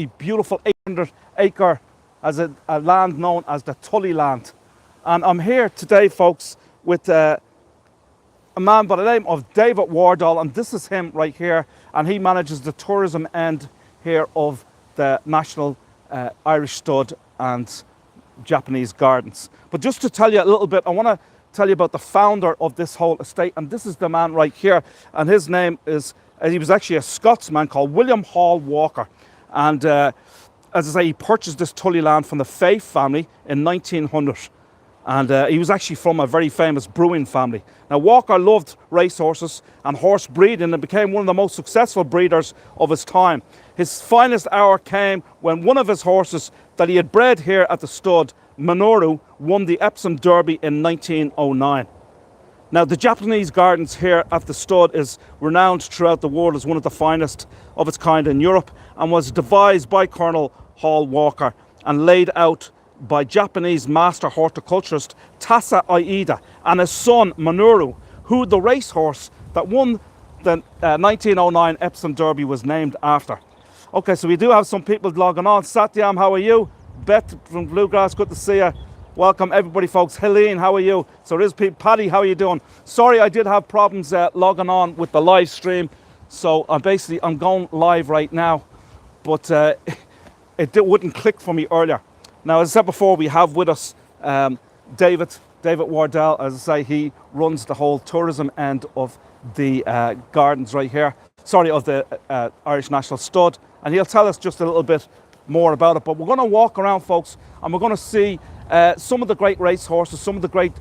beautiful 800-acre as a land known as the Tully land. And I'm here today, folks, with a man by the name of David Wardell, and this is him right here, and he manages the tourism end here of the National Irish Stud and Japanese Gardens. But just to tell you a little bit, I want to tell you about the founder of this whole estate, and this is the man right here, and his name is, he was actually a Scotsman called William Hall Walker, and as I say, he purchased this Tully land from the Faith family in 1900. And he was actually from a very famous brewing family. Now, Walker loved racehorses and horse breeding and became one of the most successful breeders of his time. His finest hour came when one of his horses that he had bred here at the stud, Minoru, won the Epsom Derby in 1909. Now, the Japanese Gardens here at the stud is renowned throughout the world as one of the finest of its kind in Europe, and was devised by Colonel Hall Walker and laid out by Japanese master horticulturist Tasa Aida and his son Minoru, who the racehorse that won the 1909 Epsom Derby was named after. Okay, so we do have some people logging on. Satyam, how are you? Beth from Bluegrass, good to see you. Welcome everybody, folks. Helene, how are you? So there's people. Paddy, how are you doing? Sorry, I did have problems logging on with the live stream, so I'm going live right now, but it wouldn't click for me earlier. Now, as I said before, we have with us David Wardell. As I say, he runs the whole tourism end of the gardens right here. Sorry, of the Irish National Stud. And he'll tell us just a little bit more about it. But we're going to walk around, folks, and we're going to see some of the great race horses, some of the great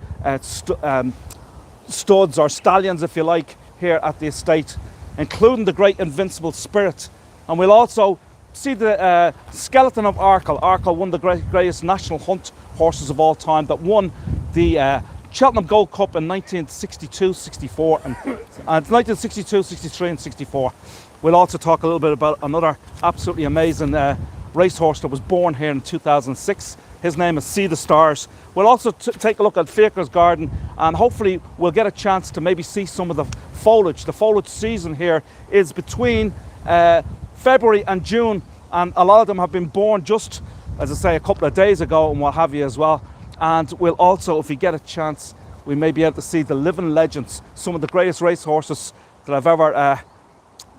studs or stallions, if you like, here at the estate, including the great Invincible Spirit. And we'll also see the skeleton of Arkle. Arkle, one of the greatest national hunt horses of all time, that won the Cheltenham Gold Cup in 1962, 64, and 1962, 63, and 64. We'll also talk a little bit about another absolutely amazing racehorse that was born here in 2006. His name is See the Stars. We'll also take a look at Faker's Garden, and hopefully we'll get a chance to maybe see some of the foliage. The foliage season here is between February and June, and a lot of them have been born just, as I say, a couple of days ago and what have you as well. And we'll also, if we get a chance, we may be able to see the living legends, some of the greatest racehorses that have ever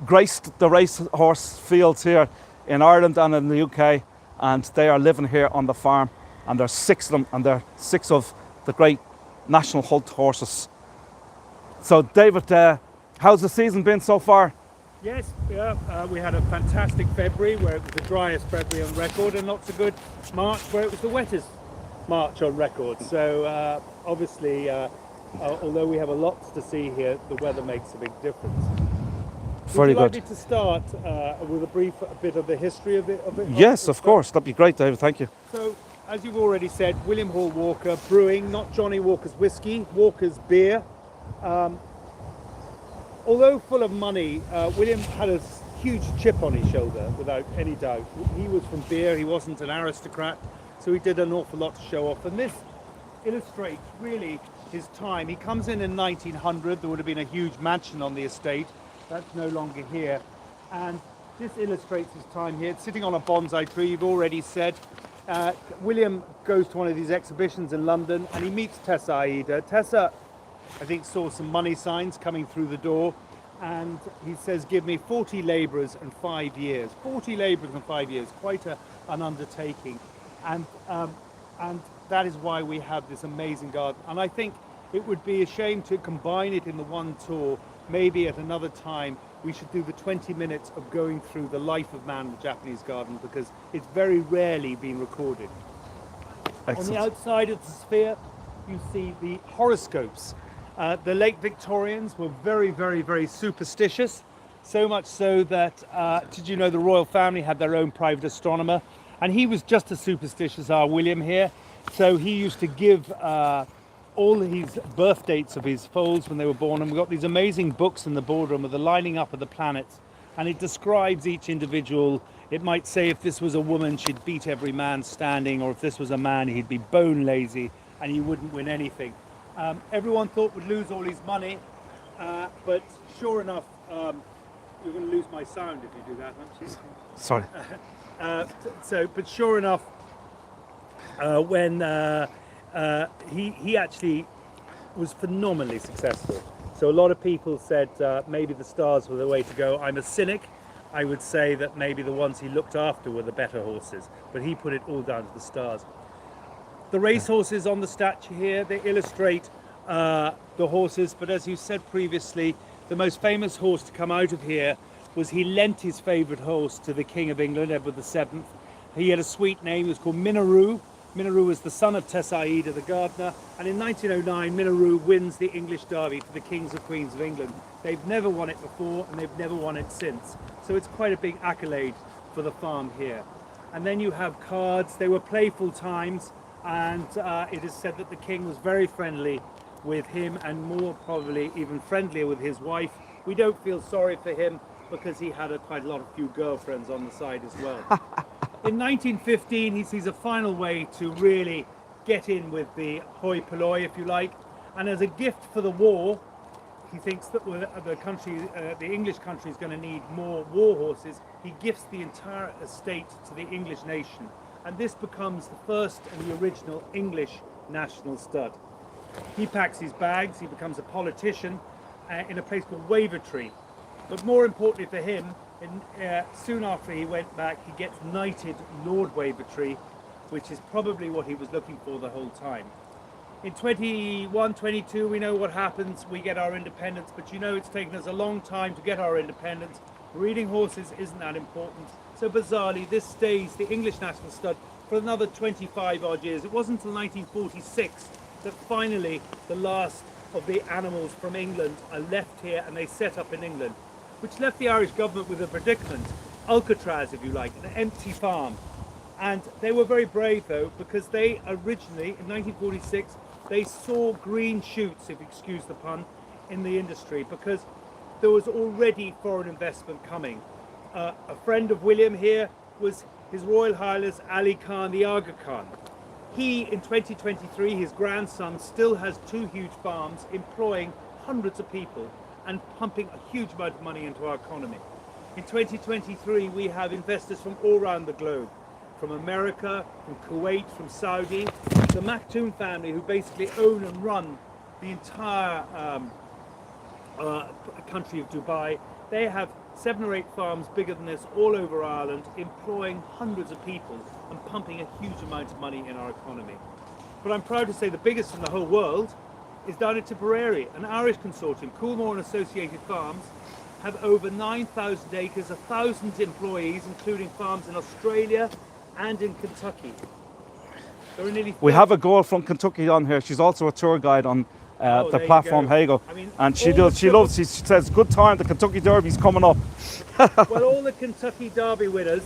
graced the racehorse fields here in Ireland and in the UK, and they are living here on the farm, and there's 6 of them, and they're 6 of the great national hunt horses. So David, how's the season been so far? Yes, we had a fantastic February where it was the driest February on record, and not so good March where it was the wettest March on record. So obviously, although we have a lot to see here, the weather makes a big difference. Very good. Would you like me to start with a bit of the history of it? Yes, of course. That'd be great, David. Thank you. So, as you've already said, William Hall Walker brewing, not Johnny Walker's whiskey, Walker's beer. Although full of money, William had a huge chip on his shoulder, without any doubt. He was from beer, he wasn't an aristocrat, so he did an awful lot to show off. And this illustrates really his time. He comes in 1900, there would have been a huge mansion on the estate. That's no longer here. And this illustrates his time here. It's sitting on a bonsai tree, you've already said. William goes to one of these exhibitions in London, and he meets Tessa Aida. Tessa, I think, saw some money signs coming through the door, and he says, give me 40 labourers and 5 years. 40 labourers and 5 years, quite an undertaking. And that is why we have this amazing garden. And I think it would be a shame to combine it in the one tour. Maybe at another time we should do the 20 minutes of going through the life of man in the Japanese garden, because it's very rarely been recorded. Excellent. On the outside of the sphere, you see the horoscopes. The late Victorians were very, very, very superstitious, so much so that, did you know the royal family had their own private astronomer? And he was just as superstitious as our William here. So he used to give all his birth dates of his foals when they were born, and we've got these amazing books in the boardroom of the lining up of the planets, and it describes each individual. It might say if this was a woman, she'd beat every man standing, or if this was a man, he'd be bone lazy and he wouldn't win anything. Everyone thought would lose all his money, but sure enough, you're going to lose my sound if you do that, aren't you? Sorry. But sure enough, when he actually was phenomenally successful. So a lot of people said maybe the stars were the way to go. I'm a cynic. I would say that maybe the ones he looked after were the better horses, but he put it all down to the stars. The race horses on the statue here, they illustrate the horses, but as you said previously, the most famous horse to come out of here was he lent his favourite horse to the King of England, Edward VII. He had a sweet name, he was called Minaroo. Minaroo was the son of Tessaida, the gardener, and in 1909 Minaroo wins the English Derby for the Kings and Queens of England. They've never won it before and they've never won it since. So it's quite a big accolade for the farm here. And then you have cards. They were playful times, and it is said that the king was very friendly with him and more probably even friendlier with his wife. We don't feel sorry for him because he had quite a lot of few girlfriends on the side as well. In 1915 he sees a final way to really get in with the hoi polloi, if you like, and as a gift for the war he thinks that the English country is going to need more war horses. He gifts the entire estate to the English nation, and this becomes the first and the original English national stud. He packs his bags, he becomes a politician in a place called Wavertree. But more importantly for him, soon after he went back, he gets knighted Lord Wavertree, which is probably what he was looking for the whole time. In 21, 22, we know what happens. We get our independence, but you know it's taken us a long time to get our independence. Breeding horses isn't that important. So bizarrely, this stays the English national stud for another 25 odd years. It wasn't until 1946 that finally the last of the animals from England are left here and they set up in England, which left the Irish government with a predicament, Alcatraz if you like, an empty farm. And they were very brave though, because they originally, in 1946, they saw green shoots, if you excuse the pun, in the industry, because there was already foreign investment coming. A friend of William here was His Royal Highness Ali Khan, the Aga Khan. He, in 2023, his grandson, still has 2 huge farms, employing hundreds of people and pumping a huge amount of money into our economy. In 2023, we have investors from all around the globe, from America, from Kuwait, from Saudi, the Maktoum family, who basically own and run the entire country of Dubai. They have 7 or 8 farms bigger than this all over Ireland, employing hundreds of people and pumping a huge amount of money in our economy. But I'm proud to say the biggest in the whole world is down at Tipperary, an Irish consortium. Coolmore and Associated Farms have over 9,000 acres, 1,000 employees, including farms in Australia and in Kentucky. There are nearly We have a girl from Kentucky on here. She's also a tour guide on the platform Hago, I mean, and she says good time, the Kentucky Derby's coming up. Well, all the Kentucky Derby winners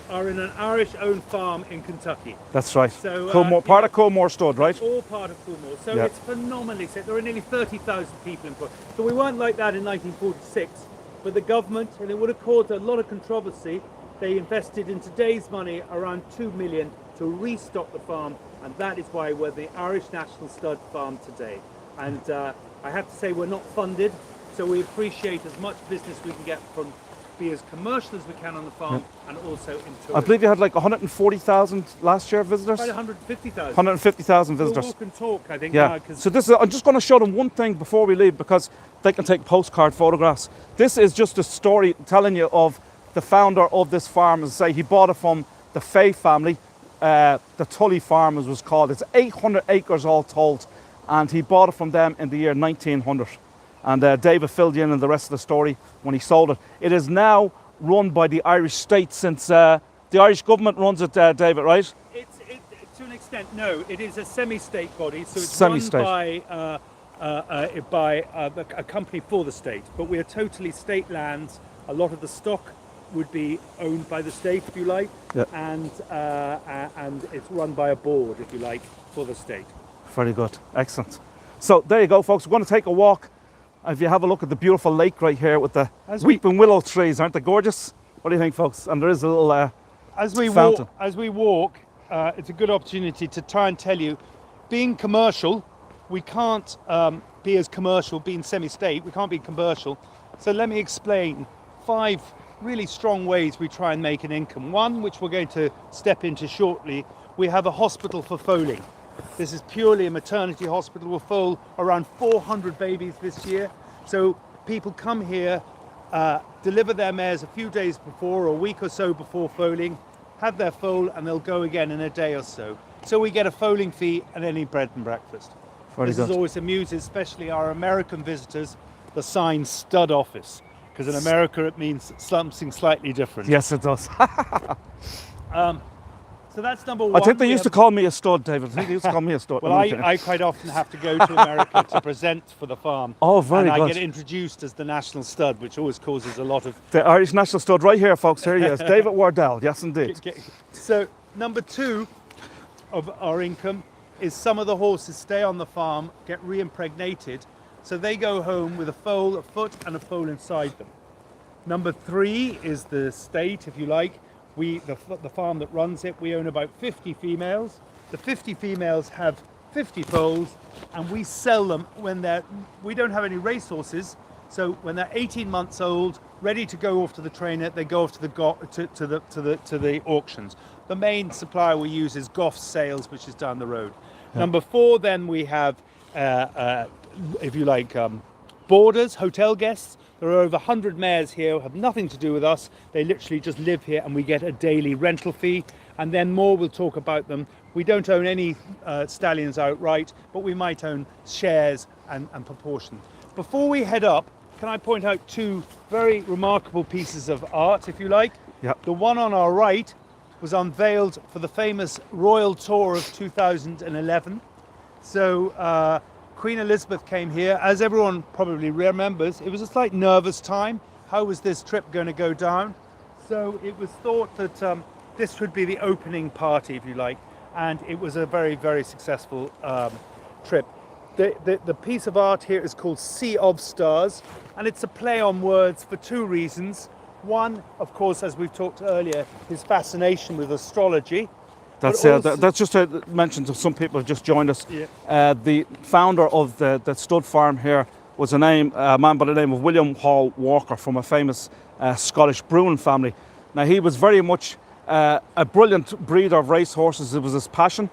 are in an Irish-owned farm in Kentucky. That's right. So, Part of Coolmore Stud, right? All part of Coolmore. So Yeah. it's phenomenally set. There are nearly 30,000 people employed. So we weren't like that in 1946, but the government, and it would have caused a lot of controversy, they invested in today's money around 2 million to restock the farm, and that is why we're the Irish National Stud Farm today. And I have to say we're not funded, so we appreciate as much business we can get from be as commercial as we can on the farm, and also in tourism. I believe you had like 140,000 last year visitors? About 150,000. 150,000 We'll visitors. walk and talk, I think. Yeah. Now, 'cause So this is, I'm just going to show them one thing before we leave, because they can take postcard photographs. This is just a story telling you of the founder of this farm. As I say, he bought it from the Fay family. The Tully farm, as it was called. It's 800 acres all told, and he bought it from them in the year 1900. And David filled you in on the rest of the story when he sold it. It is now run by the Irish state, since the Irish government runs it, David, right? to an extent, no. It is a semi-state body, so it's Semi-state. run by a company for the state. But we are totally state lands. A lot of the stock would be owned by the state, if you like, Yeah. and it's run by a board, if you like, for the state. Very good. Excellent. So there you go, folks. We're going to take a walk. If you have a look at the beautiful lake right here with the weeping willow trees, aren't they gorgeous? What do you think, folks? And there is a little fountain. As we walk, it's a good opportunity to try and tell you, being commercial, we can't be as commercial, being semi-state, we can't be commercial. So let me explain 5 really strong ways we try and make an income. One, which we're going to step into shortly, we have a hospital for foaling. This is purely a maternity hospital. We'll foal around 400 babies this year. So people come here, deliver their mares a few days before, or a week or so before foaling, have their foal, and they'll go again in a day or so. So we get a foaling fee and any bread and breakfast. This has always amused, especially our American visitors, the sign stud office, because in America it means something slightly different. Yes, it does. So that's number one. I think they used to call me a stud, David. I think they used to call me a stud. Well, I quite often have to go to America to present for the farm. Oh, very good. And I get introduced as the national stud, which always causes a lot of... The Irish national stud right here, folks. Here he is. David Wardell. Yes, indeed. So number two of our income is some of the horses stay on the farm, get re-impregnated, so they go home with a foal, a foot and a foal inside them. Number three is the state, if you like. The farm that runs it, we own about 50 females. The 50 females have 50 foals, and we sell them when we don't have any racehorses, so when they're 18 months old, ready to go off to the trainer, they go off to the auctions. The main supplier we use is Goff Sales, which is down the road. Yeah. Number four, then we have, if you like, boarders, hotel guests. There are over 100 mares here who have nothing to do with us. They literally just live here, and we get a daily rental fee. And then more, we'll talk about them. We don't own any stallions outright, but we might own shares and proportion. Before we head up, can I point out two very remarkable pieces of art, if you like? Yep. The one on our right was unveiled for the famous Royal Tour of 2011. So Queen Elizabeth came here. As everyone probably remembers, it was a slight nervous time. How was this trip going to go down? So it was thought that this would be the opening party, if you like, and it was a very, very successful trip. The piece of art here is called Sea of Stars, and it's a play on words for two reasons. One, of course, as we've talked earlier, his fascination with astrology. That's just to mention to some people who just joined us. Yeah. The founder of the stud farm here was a man by the name of William Hall Walker from a famous Scottish brewing family. Now, he was very much a brilliant breeder of race horses. It was his passion,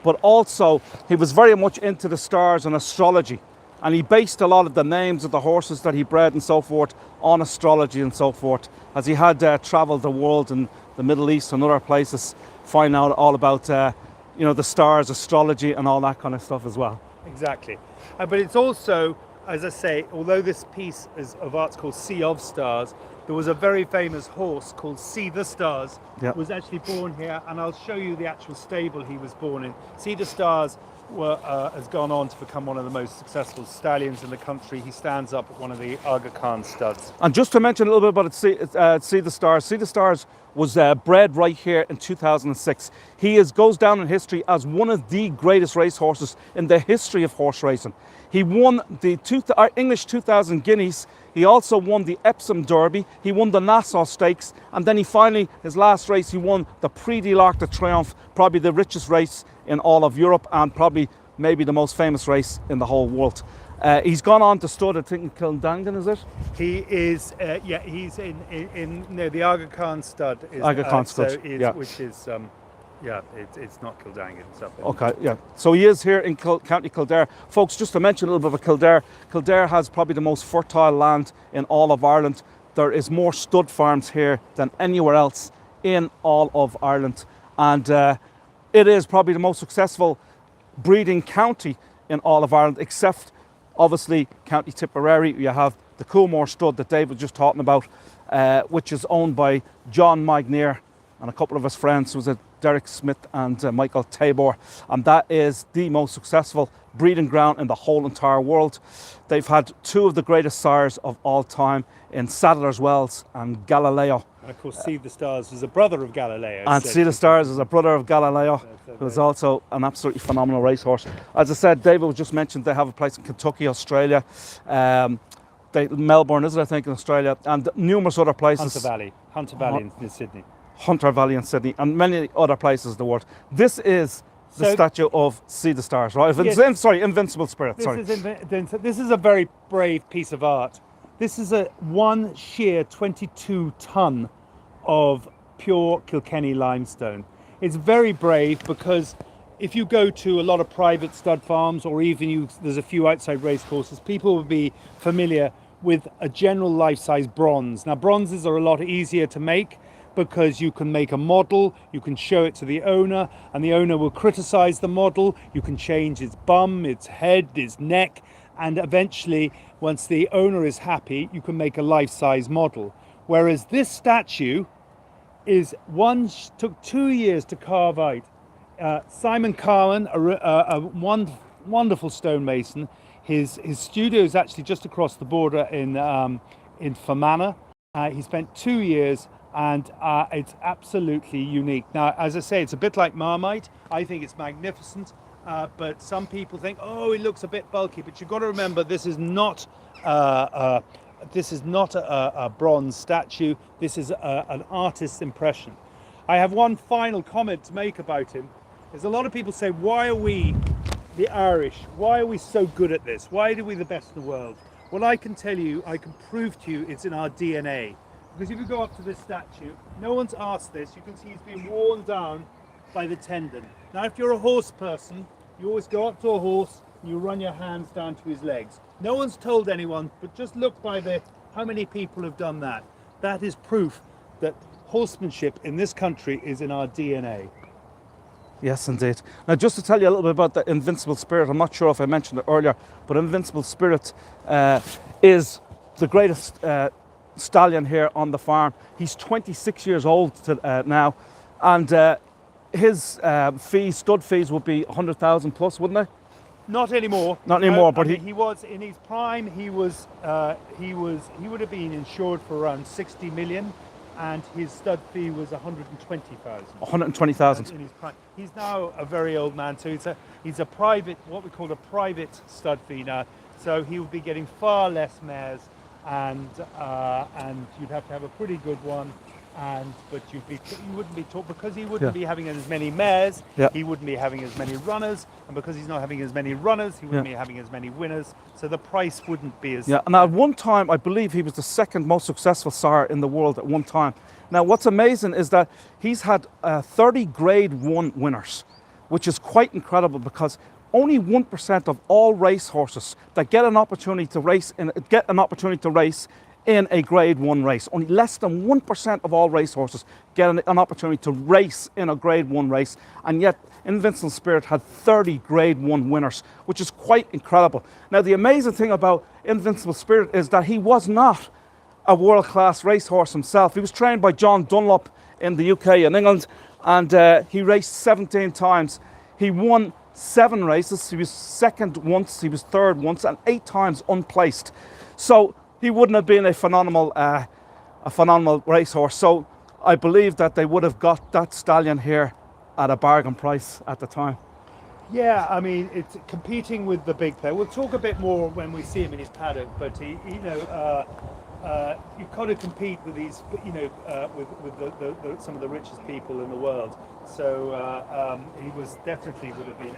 but also he was very much into the stars and astrology. And he based a lot of the names of the horses that he bred and so forth on astrology and so forth, as he had travelled the world and the Middle East and other places, find out all about the stars, astrology and all that kind of stuff as well. Exactly. But it's also, as I say, although this piece of art's called Sea of Stars, there was a very famous horse called See the Stars, yep, was actually born here, and I'll show you the actual stable he was born in. See the Stars has gone on to become one of the most successful stallions in the country. He stands up at one of the Aga Khan studs. And just to mention a little bit about See the Stars. See the Stars was bred right here in 2006. He goes down in history as one of the greatest racehorses in the history of horse racing. He won the English 2000 Guineas. He also won the Epsom Derby. He won the Nassau Stakes. And then he finally, his last race, he won the Prix de l'Arc de Triomphe, probably the richest race in all of Europe and probably maybe the most famous race in the whole world. He's gone on to stud, I think, in Kildangan, is it? He is, he's in the Aga Khan stud. Aga Khan stud, yeah. Which is, it's not Kildangan. Okay, yeah. So he is here in County Kildare. Folks, just to mention a little bit of Kildare. Kildare has probably the most fertile land in all of Ireland. There is more stud farms here than anywhere else in all of Ireland. And it is probably the most successful breeding county in all of Ireland, except obviously County Tipperary. You have the Coolmore stud that Dave was just talking about, which is owned by John Magnier and a couple of his friends, was it Derek Smith and Michael Tabor, and that is the most successful breeding ground in the whole entire world. They've had two of the greatest sires of all time in Sadler's Wells and Galileo. And of course, See the Stars was a brother of Galileo. And See the Stars is a brother of Galileo, who is also an absolutely phenomenal racehorse. As I said, David was just mentioned they have a place in Kentucky, Australia, Melbourne, is it, I think, in Australia, and numerous other places. Hunter Valley in Sydney. Hunter Valley in Sydney, and many other places in the world. This is the statue of See the Stars, right? Yes. Invincible Spirit. This is a very brave piece of art. This is a one sheer 22 ton of pure Kilkenny limestone. It's very brave because if you go to a lot of private stud farms, or even there's a few outside race courses, people will be familiar with a general life-size bronze. Now, bronzes are a lot easier to make because you can make a model, you can show it to the owner, and the owner will criticize the model. You can change its bum, its head, its neck, and eventually, once the owner is happy, you can make a life-size model. Whereas this statue took 2 years to carve out. Simon Carman, a wonderful stonemason, his studio is actually just across the border in Fermanagh. He spent 2 years, and it's absolutely unique. Now, as I say, it's a bit like Marmite. I think it's magnificent. But some people think, oh, it looks a bit bulky. But you've got to remember, this is not a bronze statue. This is an artist's impression. I have one final comment to make about him. There's a lot of people say, why are we, the Irish, why are we so good at this? Why are we the best in the world? Well, I can tell you, I can prove to you it's in our DNA. Because if you go up to this statue, no one's asked this. You can see he's been worn down by the tendon. Now, if you're a horse person, you always go up to a horse and you run your hands down to his legs. No one's told anyone, but just look by how many people have done that. That is proof that horsemanship in this country is in our DNA. Yes, indeed. Now, just to tell you a little bit about the Invincible Spirit, I'm not sure if I mentioned it earlier, but Invincible Spirit is the greatest stallion here on the farm. He's 26 years old now, and his stud fees would be 100,000 plus, wouldn't they? Not anymore. Not anymore, but he was in his prime. He would have been insured for around 60 million, and his stud fee was 120,000. 120,000. In his prime. He's now a very old man, so he's a private, what we call a private stud fee now. So he would be getting far less mares, and you'd have to have a pretty good one. But you wouldn't be taught, because he wouldn't be having as many mares. He wouldn't be having as many runners, and because he's not having as many runners, he wouldn't be having as many winners. So the price wouldn't be as. Yeah, and at one time, I believe he was the second most successful sire in the world at one time. Now, what's amazing is that he's had 30 Grade 1 winners, which is quite incredible, because only 1% of all racehorses that get an opportunity to race in a Grade 1 race. Only less than 1% of all racehorses get an opportunity to race in a Grade 1 race, and yet Invincible Spirit had 30 Grade 1 winners, which is quite incredible. Now, the amazing thing about Invincible Spirit is that he was not a world-class racehorse himself. He was trained by John Dunlop in the UK and England, and he raced 17 times. He won 7 races. He was second once, he was third once, and 8 times unplaced. So he wouldn't have been a phenomenal racehorse. So I believe that they would have got that stallion here at a bargain price at the time. Yeah, I mean, it's competing with the big player. We'll talk a bit more when we see him in his paddock, but you've got to compete with these, with some of the richest people in the world. So he was definitely would have been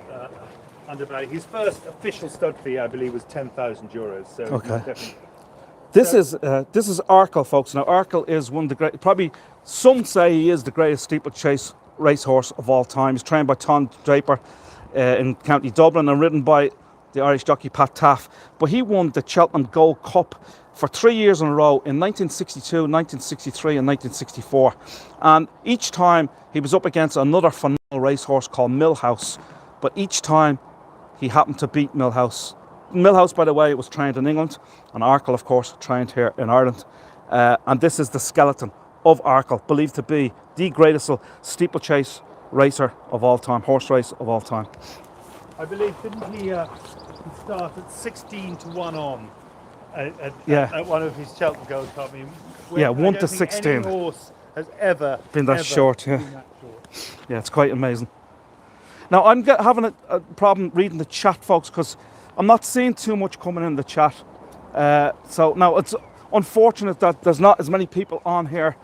undervalued. His first official stud fee, I believe, was €10,000. So okay. This is Arkle, folks. Now, Arkle is one of the great, probably some say he is the greatest steeplechase racehorse of all time. He's trained by Tom Draper in County Dublin and ridden by the Irish jockey Pat Taff. But he won the Cheltenham Gold Cup for 3 years in a row in 1962, 1963 and 1964. And each time he was up against another phenomenal racehorse called Millhouse. But each time he happened to beat Millhouse. Millhouse, by the way, was trained in England, and Arkle, of course, trained here in Ireland. And this is the skeleton of Arkle, believed to be the greatest steeplechase racer of all time, horse race of all time. I believe, didn't he start at 16 to 1 on at one of his Cheltenham Gold Cup? I mean, 1 to 16. Any horse has ever been that short. Been that short. Yeah, it's quite amazing. Now, I'm having a problem reading the chat, folks, because I'm not seeing too much coming in the chat. So now it's unfortunate that there's not as many people on here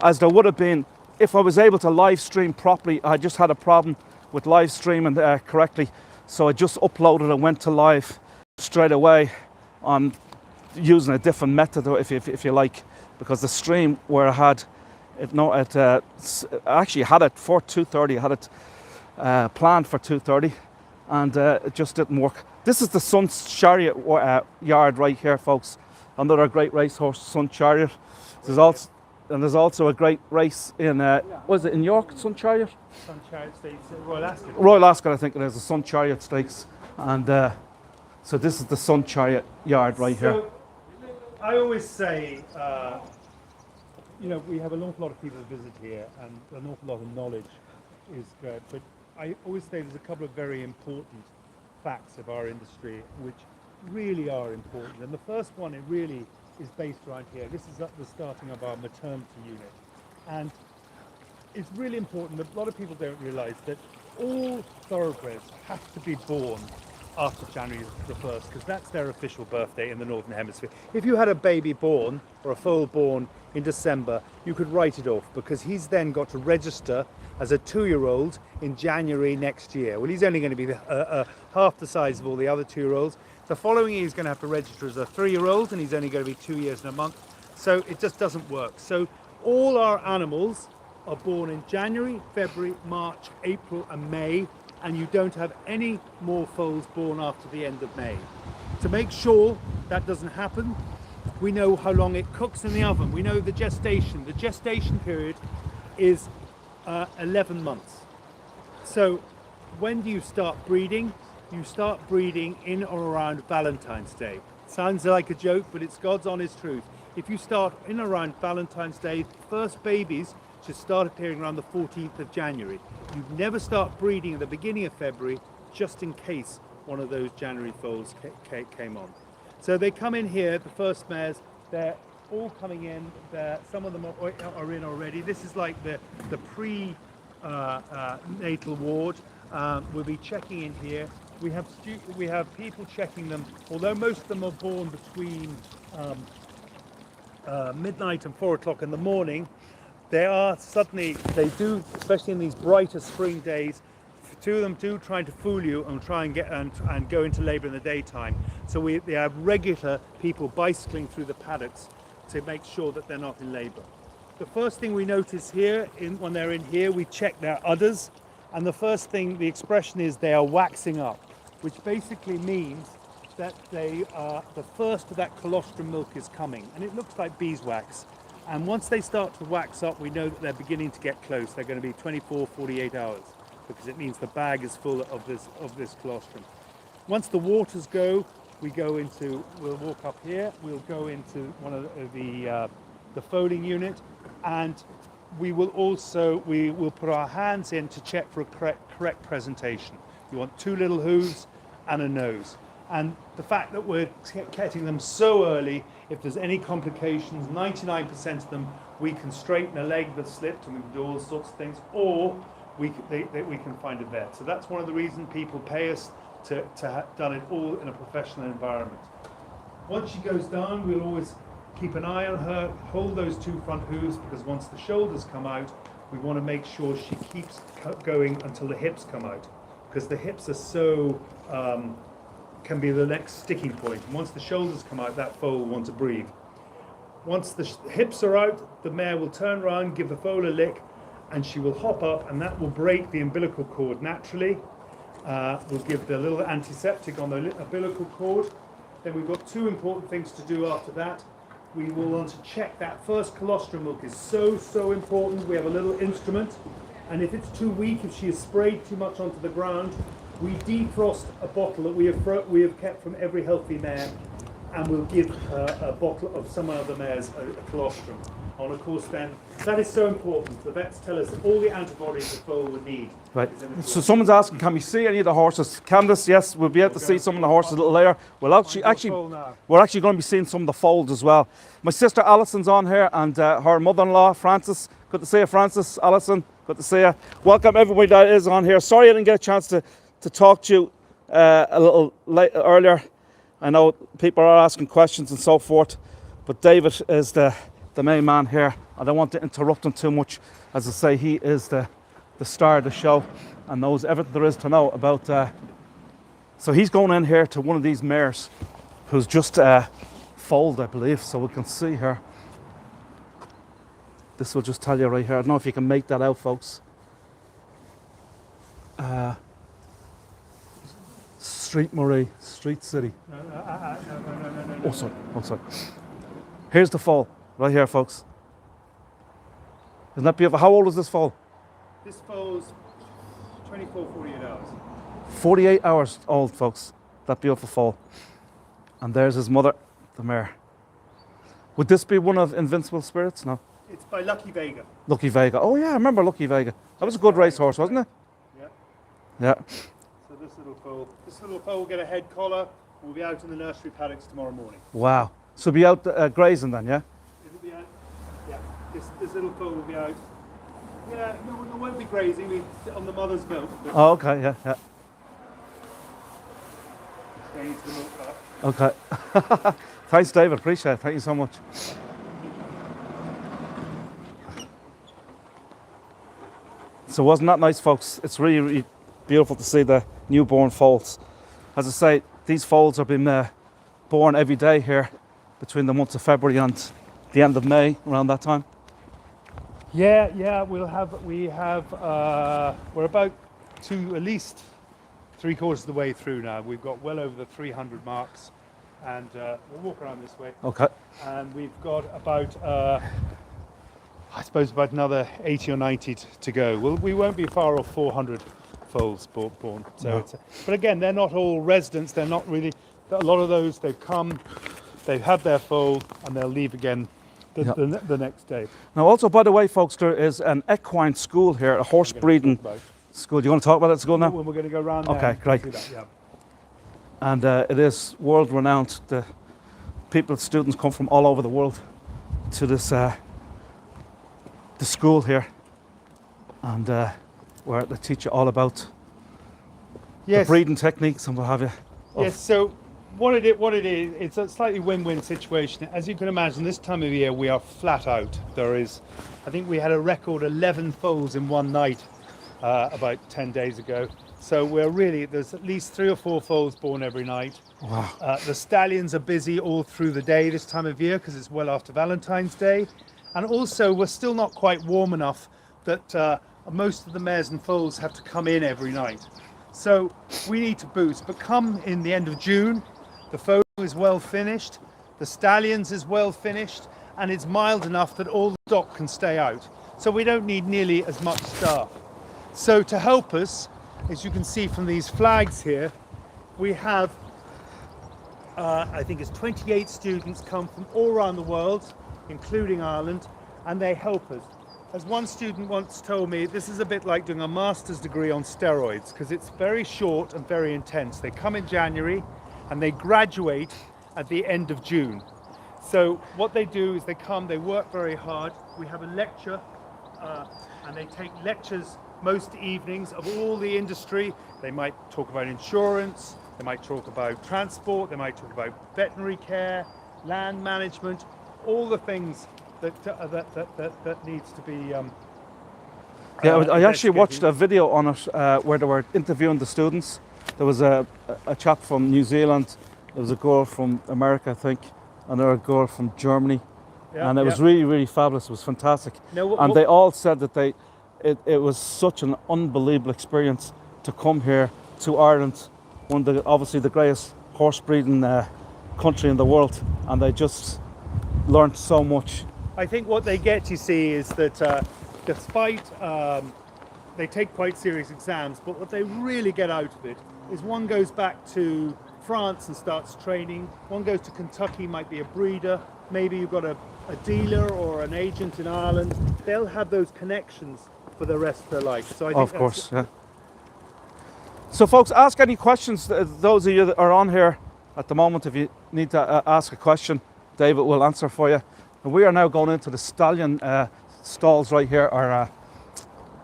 as there would have been if I was able to live stream properly. I just had a problem with live streaming correctly, so I just uploaded and went to live straight away on using a different method, if you like, because the stream where I had it, no, it I actually had it for 2:30. I had it planned for 2:30, and it just didn't work. This is the Sun Chariot yard right here, folks. Another great racehorse, Sun Chariot. There's also a great race in was it in York, Sun Chariot? Sun Chariot Stakes, Royal Ascot. Royal Ascot, I think it is, the Sun Chariot Stakes, and so this is the Sun Chariot yard right here. I always say, we have an awful lot of people who visit here, and an awful lot of knowledge is good. But I always say there's a couple of very important facts of our industry which really are important. And the first one, it really is based around here. This is at the starting of our maternity unit, and it's really important that a lot of people don't realise that all thoroughbreds have to be born after January the 1st, because that's their official birthday in the Northern Hemisphere. If you had a baby born or a foal born in December, you could write it off, because he's then got to register as a 2-year-old in January next year. Well, he's only going to be half the size of all the other 2-year-olds. The following year he's going to have to register as a 3-year-old, and he's only going to be 2 years and a month. So it just doesn't work. So all our animals are born in January, February, March, April and May, and you don't have any more foals born after the end of May. To make sure that doesn't happen, we know how long it cooks in the oven. We know the gestation. The gestation period is 11 months. So when do you start breeding? You start breeding in or around Valentine's Day. Sounds like a joke, but it's God's honest truth. If you start in around Valentine's Day, first babies should start appearing around the 14th of January. You never start breeding at the beginning of February, just in case one of those January foals came on. So they come in here, the first mares, they're all coming in. Some of them are in already. This is like the pre-natal ward. We'll be checking in here. We have people checking them, although most of them are born between midnight and 4 o'clock in the morning. They do, especially in these brighter spring days, two of them do trying to fool you and try and get and go into labour in the daytime. So they have regular people bicycling through the paddocks to make sure that they're not in labour. The first thing we notice here, when they're in here, we check their udders, and the first thing, the expression is they are waxing up, which basically means that the first of that colostrum milk is coming, and it looks like beeswax. And once they start to wax up, we know that they're beginning to get close. They're going to be 24, 48 hours, because it means the bag is full of this colostrum. Once the waters go, we'll walk up here, we'll go into one of the foaling unit, and we will put our hands in to check for a correct presentation. You want 2 little hooves and a nose. And the fact that we're getting them so early, if there's any complications, 99% of them, we can straighten a leg that's slipped, and we can do all sorts of things, or we can find a vet. So that's one of the reasons people pay us to have done it all in a professional environment. Once she goes down, we'll always keep an eye on her, hold those 2 front hooves, because once the shoulders come out, we want to make sure she keeps going until the hips come out, because the hips are so can be the next sticking point. And once the shoulders come out, that foal will want to breathe. Once the hips are out, the mare will turn around, give the foal a lick, and she will hop up, and that will break the umbilical cord naturally. We'll give the little antiseptic on the umbilical cord. Then we've got 2 important things to do after that. We will want to check that first colostrum milk is so important. We have a little instrument, and if it's too weak, if she has sprayed too much onto the ground, we defrost a bottle that we have kept from every healthy mare, and we'll give her a bottle of some other mare's a colostrum. And of course, then that is so important. The vets tell us all the antibodies the foal would need. Right. So someone's asking, can we see any of the horses? Candace, yes, we'll be able to see some of the horses a little later. We're actually going to be seeing some of the foals as well. My sister Alison's on here, and her mother-in-law Frances. Good to see you, Frances. Alison, good to see you. Welcome everybody that is on here. Sorry I didn't get a chance to talk to you a little earlier. I know people are asking questions and so forth, but David is the main man here. I don't want to interrupt him too much. As I say, he is the star of the show and knows everything there is to know about. So he's going in here to one of these mares who's just foaled, I believe, so we can see here. This will just tell you right here. I don't know if you can make that out, folks. Street Marie, Street City. No, no. Oh, sorry. Oh, sorry. Here's the foal, right here, folks. Isn't that beautiful? How old is this foal? This foal's 24, 48 hours. 48 hours old, folks. That beautiful foal. And there's his mother, the mare. Would this be one of Invincible Spirits? No. It's by Lucky Vega. Lucky Vega. Oh yeah, I remember Lucky Vega. That was a good racehorse, wasn't it? Yeah. Yeah. So this little foal will get a head collar. We'll be out in the nursery paddocks tomorrow morning. Wow. So be out grazing then, yeah? It'll be out. Yeah. This little foal will be out. Yeah. No, it won't be grazing. We on the mother's milk. Oh, okay. Yeah, yeah. Going into the milk cart. Okay. Thanks, David. Appreciate it. Thank you so much. So wasn't that nice, folks? It's really, really beautiful to see the newborn foals. As I say, these foals have been born every day here between the months of February and the end of May, around that time. Yeah. We're about to at least 3/4 of the way through now. We've got well over the 300 marks, and we'll walk around this way. Okay. And we've got about, I suppose, about another 80 or 90 to go. Well, we won't be far off 400 foals born. So, No. but again, they're not all residents. They're not really. A lot of those, they've come, they've had their foal, and they'll leave again the next day. Now, also, by the way, folks, there is an equine school here, a horse breeding school. Do you want to talk about that school now? When we're going to go around there. Okay, and great. see that, yeah. And it is world renowned. The students come from all over the world to this the school here, and where they teach you all about the breeding techniques and what have you. Yes. So what it is, it's a slightly win-win situation. As you can imagine, this time of year we are flat out. I think we had a record 11 foals in one night about 10 days ago. So there's at least 3 or 4 foals born every night. Wow. The stallions are busy all through the day this time of year because it's well after Valentine's Day. And also we're still not quite warm enough that most of the mares and foals have to come in every night. So we need to boost. But come in the end of June, the foal is well finished, the stallions is well finished, and it's mild enough that all the stock can stay out. So we don't need nearly as much staff. So to help us, as you can see from these flags here, we have, I think it's 28 students come from all around the world, including Ireland, and they help us. As one student once told me, this is a bit like doing a master's degree on steroids because it's very short and very intense. They come in January and they graduate at the end of June. So what they do is they come, they work very hard. We have a lecture and they take lectures most evenings of all the industry. They might talk about insurance, they might talk about transport, they might talk about veterinary care, land management, all the things that needs to be. I actually watched a video on it where they were interviewing the students. There was a chap from New Zealand, there was a girl from America, I think, and there was a girl from Germany, and it was really, really fabulous. It was fantastic. Now, they all said that it was such an unbelievable experience to come here to Ireland, obviously the greatest horse breeding country in the world, and they just learned so much. I think what they get, you see, is that despite they take quite serious exams, but what they really get out of it is one goes back to France and starts training, one goes to Kentucky, might be a breeder, maybe you've got a dealer or an agent in Ireland. They'll have those connections for the rest of their life. So I think of course, yeah. So folks, ask any questions. Those of you that are on here at the moment, if you need to ask a question, David will answer for you. And we are now going into the stallion stalls right here, or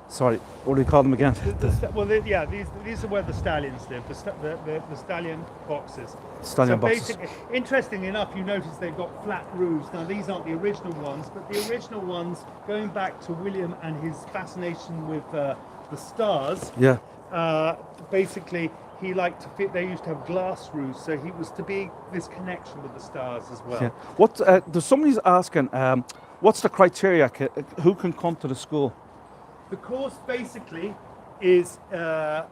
sorry, what do you call them again? These are where the stallions live, the stallion boxes. Stallion boxes. Interestingly enough, you notice they've got flat roofs. Now these aren't the original ones, but the original ones, going back to William and his fascination with the stars, yeah. Basically he liked to fit. They used to have glass roofs, so he was to be this connection with the stars as well. Yeah. What? There's somebody's asking. What's the criteria? Who can come to the school? The course basically is the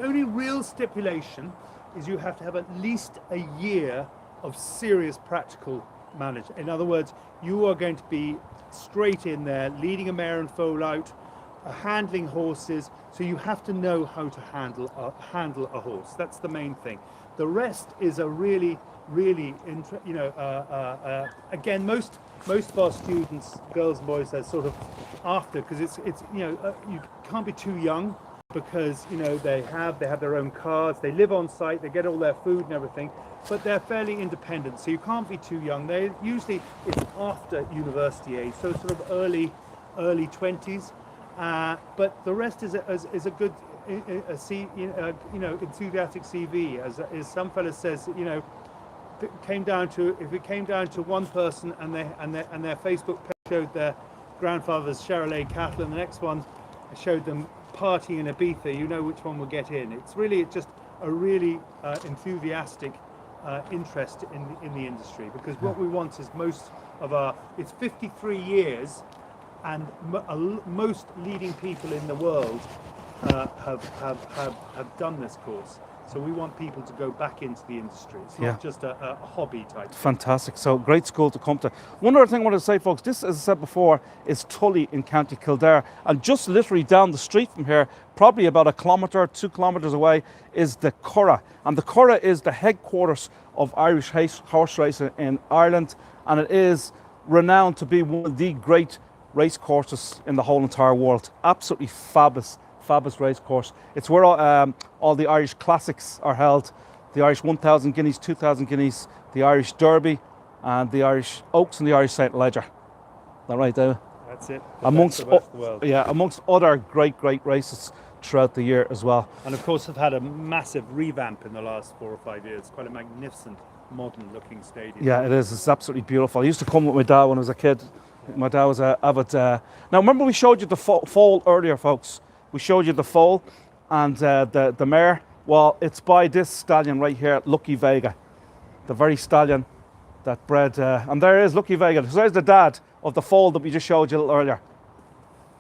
only real stipulation is you have to have at least a year of serious practical management. In other words, you are going to be straight in there, leading a mare and foal out, handling horses. So you have to know how to handle a horse. That's the main thing. The rest is a really again, most of our students, girls and boys, are sort of after, because it's you can't be too young, because they have their own cars, they live on site, they get all their food and everything, but they're fairly independent, so you can't be too young. They usually, it's after university age, so sort of early 20s, but the rest is a good enthusiastic CV, as some fella says. If it came down to one person and their Facebook page showed their grandfather's Charolais cattle, and the next one showed them partying in Ibiza, you know which one will get in. It's just a really enthusiastic interest in the industry, because what we want is it's 53 years, and most leading people in the world have done this course. So we want people to go back into the industry. It's not just a hobby type. Fantastic. So great school to come to. One other thing I want to say, folks, this, as I said before, is Tully in County Kildare. And just literally down the street from here, probably about 1 kilometre, 2 kilometres away, is the Curragh. And the Curragh is the headquarters of Irish horse racing in Ireland. And it is renowned to be one of the great race courses in the whole entire world. Absolutely fabulous race course. It's where all the Irish classics are held. The Irish 1,000 guineas, 2,000 guineas, the Irish Derby, and the Irish Oaks and the Irish St. Leger. Is that right, David? That's it. Amongst other great races throughout the year as well. And of course, have had a massive revamp in the last 4 or 5 years. Quite a magnificent, modern-looking stadium. Yeah, it is. It's absolutely beautiful. I used to come with my dad when I was a kid. My dad was an avid. Now, remember we showed you the foal earlier, folks. We showed you the foal and the mare. Well, it's by this stallion right here, Lucky Vega, the very stallion that bred. And there is Lucky Vega. So there's the dad of the foal that we just showed you a little earlier.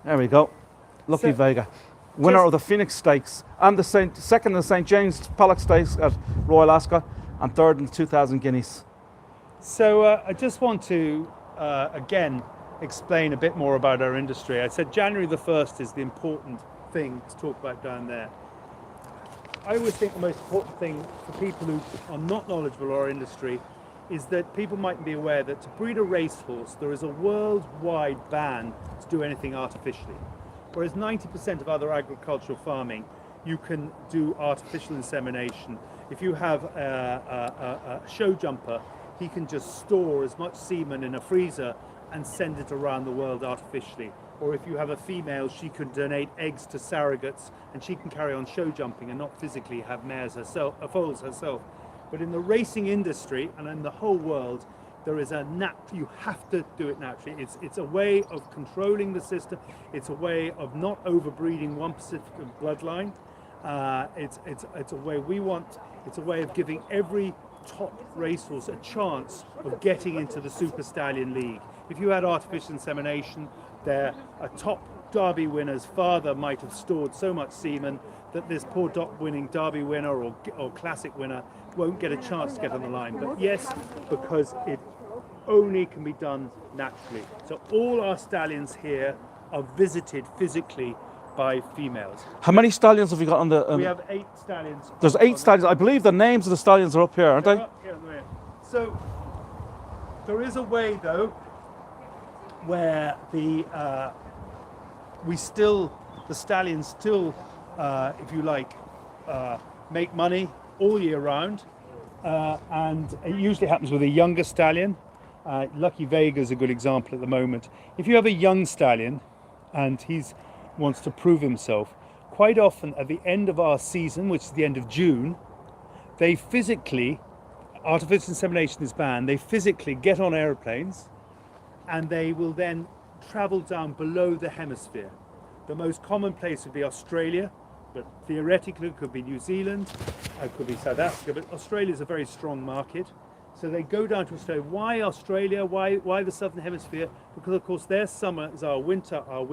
There we go, Lucky Vega, winner of the Phoenix Stakes and the second in the St. James Pollock Stakes at Royal Ascot, and third in the 2,000 guineas. So I just want to again explain a bit more about our industry. I said January the 1st is the important thing to talk about down there. I always think the most important thing for people who are not knowledgeable of our industry is that people mightn't be aware that to breed a racehorse, there is a worldwide ban to do anything artificially. Whereas 90% of other agricultural farming, you can do artificial insemination. If you have a show jumper, he can just store as much semen in a freezer and send it around the world artificially. Or if you have a female, she could donate eggs to surrogates, and she can carry on show jumping and not physically have foals herself. But in the racing industry and in the whole world, there is you have to do it naturally. It's a way of controlling the system. It's a way of not overbreeding one specific bloodline. It's a way of giving every top racehorse a chance of getting into the Super Stallion League. If you had artificial insemination, a top Derby winner's father might have stored so much semen that this poor winning Derby winner or Classic winner won't get a chance to get on the line. But yes, because it only can be done naturally. So all our stallions here are visited physically by females. How many stallions have you got on the... we have 8 stallions. There's 8 stallions. I believe the names of the stallions are up here, aren't they? Up here. So there is a way, though, where the stallions still, if you like, make money all year round, and it usually happens with a younger stallion. Lucky Vega is a good example at the moment. If you have a young stallion and he wants to prove himself, quite often at the end of our season, which is the end of June, they physically, artificial insemination is banned, they physically get on aeroplanes and they will then travel down below the hemisphere. The most common place would be Australia, but theoretically it could be New Zealand, it could be South Africa, but Australia is a very strong market. So they go down to Australia. Why Australia? Why the Southern Hemisphere? Because of course their summer is our winter our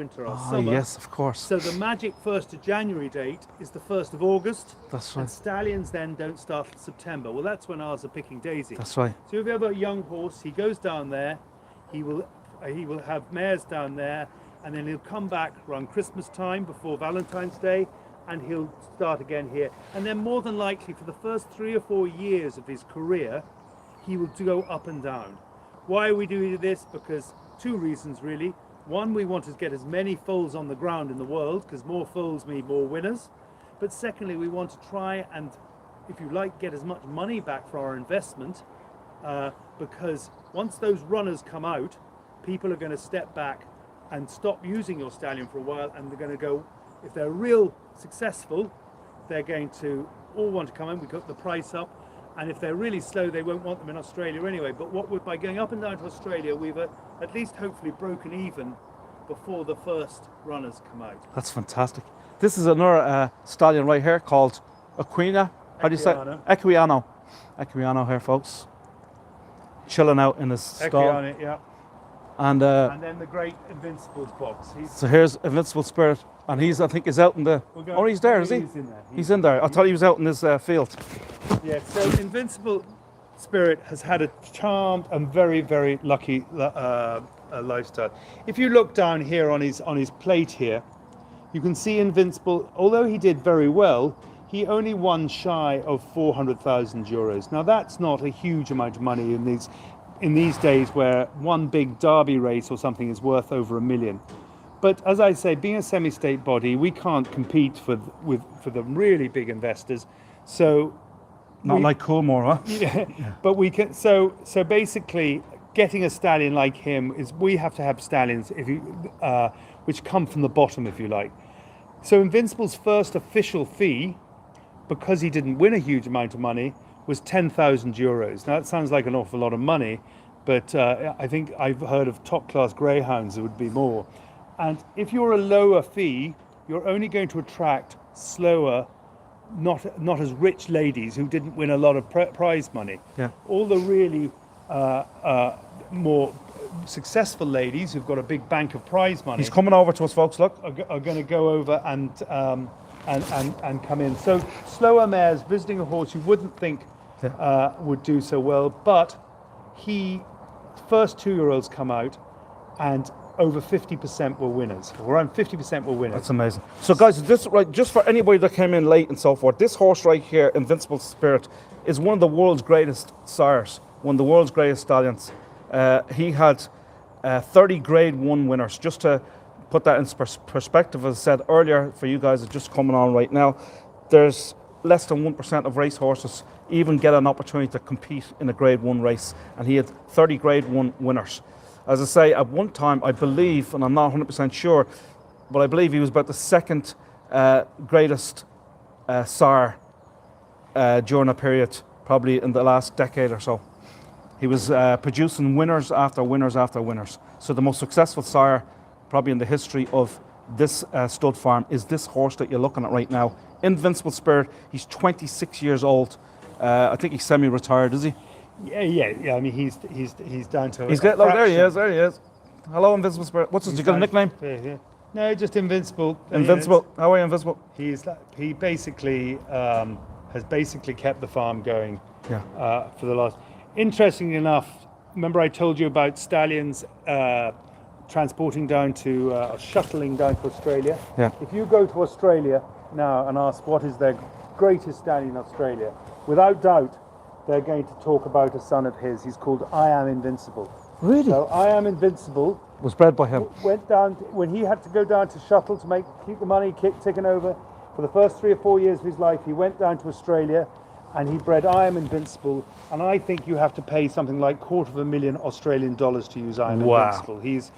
summer. Yes, of course. So the magic 1st of January date is the 1st of August. That's right. And stallions then don't start till September. Well, that's when ours are picking daisies. That's right. So if you have a young horse, he goes down there, he will have mares down there, and then he'll come back around Christmas time before Valentine's Day, and he'll start again here. And then more than likely for the first 3 or 4 years of his career, he will go up and down. Why are we doing this? Because 2 reasons really. One, we want to get as many foals on the ground in the world, because more foals mean more winners. But secondly, we want to try and, if you like, get as much money back for our investment, because once those runners come out, people are going to step back and stop using your stallion for a while, and they're going to go, if they're real successful, they're going to all want to come in. We got the price up. And if they're really slow, they won't want them in Australia anyway. But by going up and down to Australia, we've at least hopefully broken even before the first runners come out. That's fantastic. This is another stallion right here called Equine. How do you say it? Equiano. Equiano here, folks. Chilling out in his stall. Equine, yeah. And then the great Invincible's box. So here's Invincible Spirit, and I think he's out in the. Oh, he's there, is he? He's in there. He's in there. I thought he was out in his field. Yeah. So Invincible Spirit has had a charmed and very, very lucky lifestyle. If you look down here on his plate here, you can see Invincible. Although he did very well, he only won shy of 400,000 euros. Now that's not a huge amount of money in these days where one big derby race or something is worth over $1 million. But as I say, being a semi-state body, we can't compete for the really big investors. So not like Coolmore, huh? Yeah. But we can. So basically, getting a stallion like him is we have to have stallions which come from the bottom, if you like. So Invincible's first official fee, because he didn't win a huge amount of money, was 10,000 euros. Now that sounds like an awful lot of money, but I think I've heard of top-class greyhounds it would be more. And if you're a lower fee, you're only going to attract slower, not as rich ladies who didn't win a lot of prize money. Yeah. All the really more successful ladies who've got a big bank of prize money. He's coming over to us, folks. Look, are going to go over and come in. So slower mares visiting a horse you wouldn't think would do so well, but first 2-year-olds come out, and over 50% were winners. Around 50% were winners. That's amazing. So guys, this right, just for anybody that came in late and so forth, this horse right here, Invincible Spirit, is one of the world's greatest sires, one of the world's greatest stallions. He had 30 Grade 1 winners. Just to put that in perspective, as I said earlier, for you guys that are just coming on right now, there's less than 1% of race horses even get an opportunity to compete in a Grade 1 race, and he had 30 Grade 1 winners. As I say, at one time, I believe, and I'm not 100% sure, but I believe he was about the second greatest sire during a period, probably in the last decade or so. He was producing winners after winners after winners. So the most successful sire, probably in the history of this stud farm, is this horse that you're looking at right now, Invincible Spirit. He's 26 years old. I think he's semi-retired, is he? Yeah. I mean, he's down to. He's getting. Oh, there he is. Hello, Invincible Spirit. You got a nickname? Yeah. No, just Invincible. Invincible. How are you, Invincible? He basically has basically kept the farm going. Yeah. For the last. Interestingly enough, remember I told you about stallions transporting down to shuttling down to Australia. Yeah. If you go to Australia now and ask what is their greatest stallion in Australia, without doubt, they're going to talk about a son of his. He's called I Am Invincible. Really? So I Am Invincible was bred by him. Went down when he had to go down to shuttle to keep the money ticking over. For the first 3 or 4 years of his life, he went down to Australia, and he bred I Am Invincible. And I think you have to pay something like $250,000 Australian dollars to use I Am Invincible. He's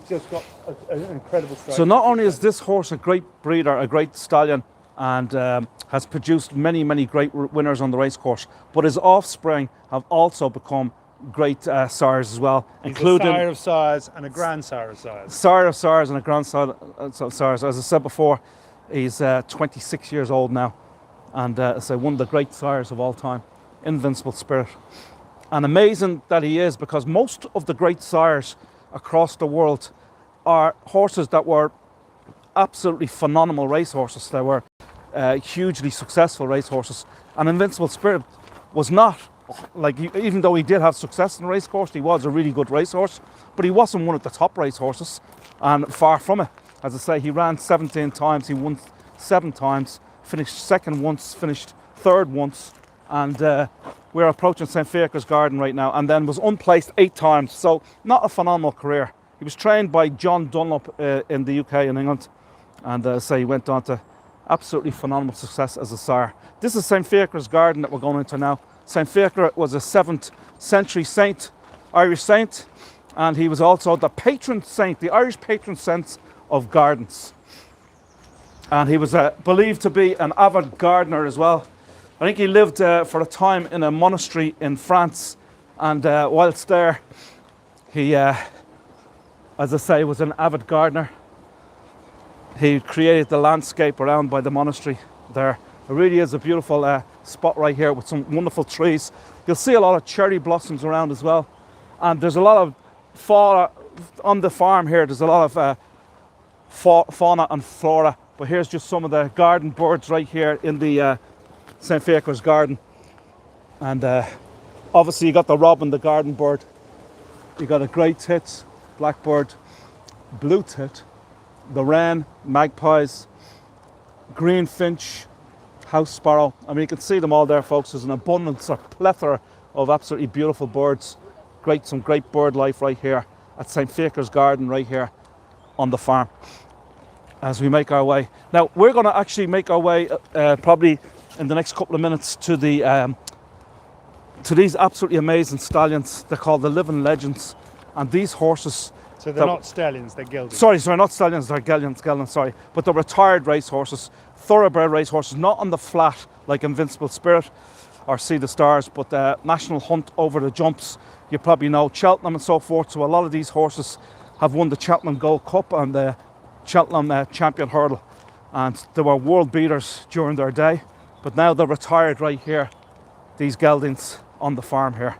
just got an incredible style. So not only is this horse a great breeder, a great stallion, and has produced many, many great winners on the race course, but his offspring have also become great sires as well, including a sire of sires and a grandsire of sires. Sire of sires and a grandsire of sires. As I said before, He's 26 years old now, and so one of the great sires of all time, Invincible Spirit. And amazing that he is, because most of the great sires across the world are horses that were absolutely phenomenal racehorses. They were hugely successful racehorses, and Invincible Spirit was not. Like, even though he did have success in the race course, he was a really good racehorse, but he wasn't one of the top racehorses, and far from it. As I say, he ran 17 times, he won 7 times, finished second once, finished third once, and we're approaching St. Fiacre's Garden right now, and then was unplaced 8 times, so not a phenomenal career. He was trained by John Dunlop in the UK and England, and so he went on to absolutely phenomenal success as a sire. This is St. Fiacre's Garden that we're going into now. St. Fiacre was a 7th century saint, Irish saint, and he was also the patron saint, the Irish patron saint of gardens. And he was believed to be an avid gardener as well. I think he lived for a time in a monastery in France, and whilst there, he, as I say, was an avid gardener. He created the landscape around by the monastery there. It really is a beautiful spot right here with some wonderful trees. You'll see a lot of cherry blossoms around as well. And there's a lot of fauna on the farm here. There's a lot of fauna and flora. But here's just some of the garden birds right here in the St. Fiacre's Garden. And obviously you got the robin, the garden bird. You got a grey tit, blackbird, blue tit, the wren, magpies, green finch, house sparrow. I mean, you can see them all there, folks. There's an abundance, a plethora of absolutely beautiful birds. Some great bird life right here at St. Fiacre's Garden right here on the farm as we make our way. Now, we're going to actually make our way probably in the next couple of minutes to the to these absolutely amazing stallions. They're called the Living Legends, and these horses. So they're not stallions, they're geldings. Sorry, not stallions, they're geldings, sorry. But they're retired race horses, thoroughbred race horses, not on the flat like Invincible Spirit or See the Stars, but national hunt over the jumps. You probably know Cheltenham and so forth. So a lot of these horses have won the Cheltenham Gold Cup and the Cheltenham Champion Hurdle. And they were world beaters during their day. But now they're retired right here, these geldings on the farm here.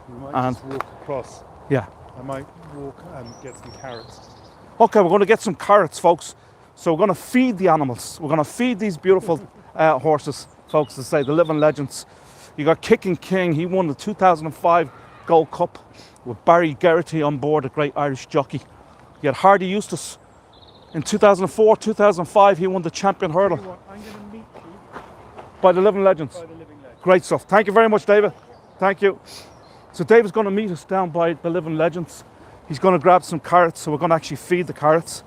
We might just walk across. Yeah. I might walk and get some carrots. Okay, we're going to get some carrots, folks. So we're going to feed the animals. We're going to feed these beautiful horses, folks, to say the Living Legends. You got Kicking King. He won the 2005 Gold Cup with Barry Geraghty on board, a great Irish jockey. You had Hardy Eustace. In 2004, 2005, he won the Champion Hurdle. I'm going to meet you by the Living Legends. by the Living Legends. Great stuff. Thank you very much, David. Thank you. So David's going to meet us down by the Living Legends. He's going to grab some carrots, so we're going to actually feed the carrots.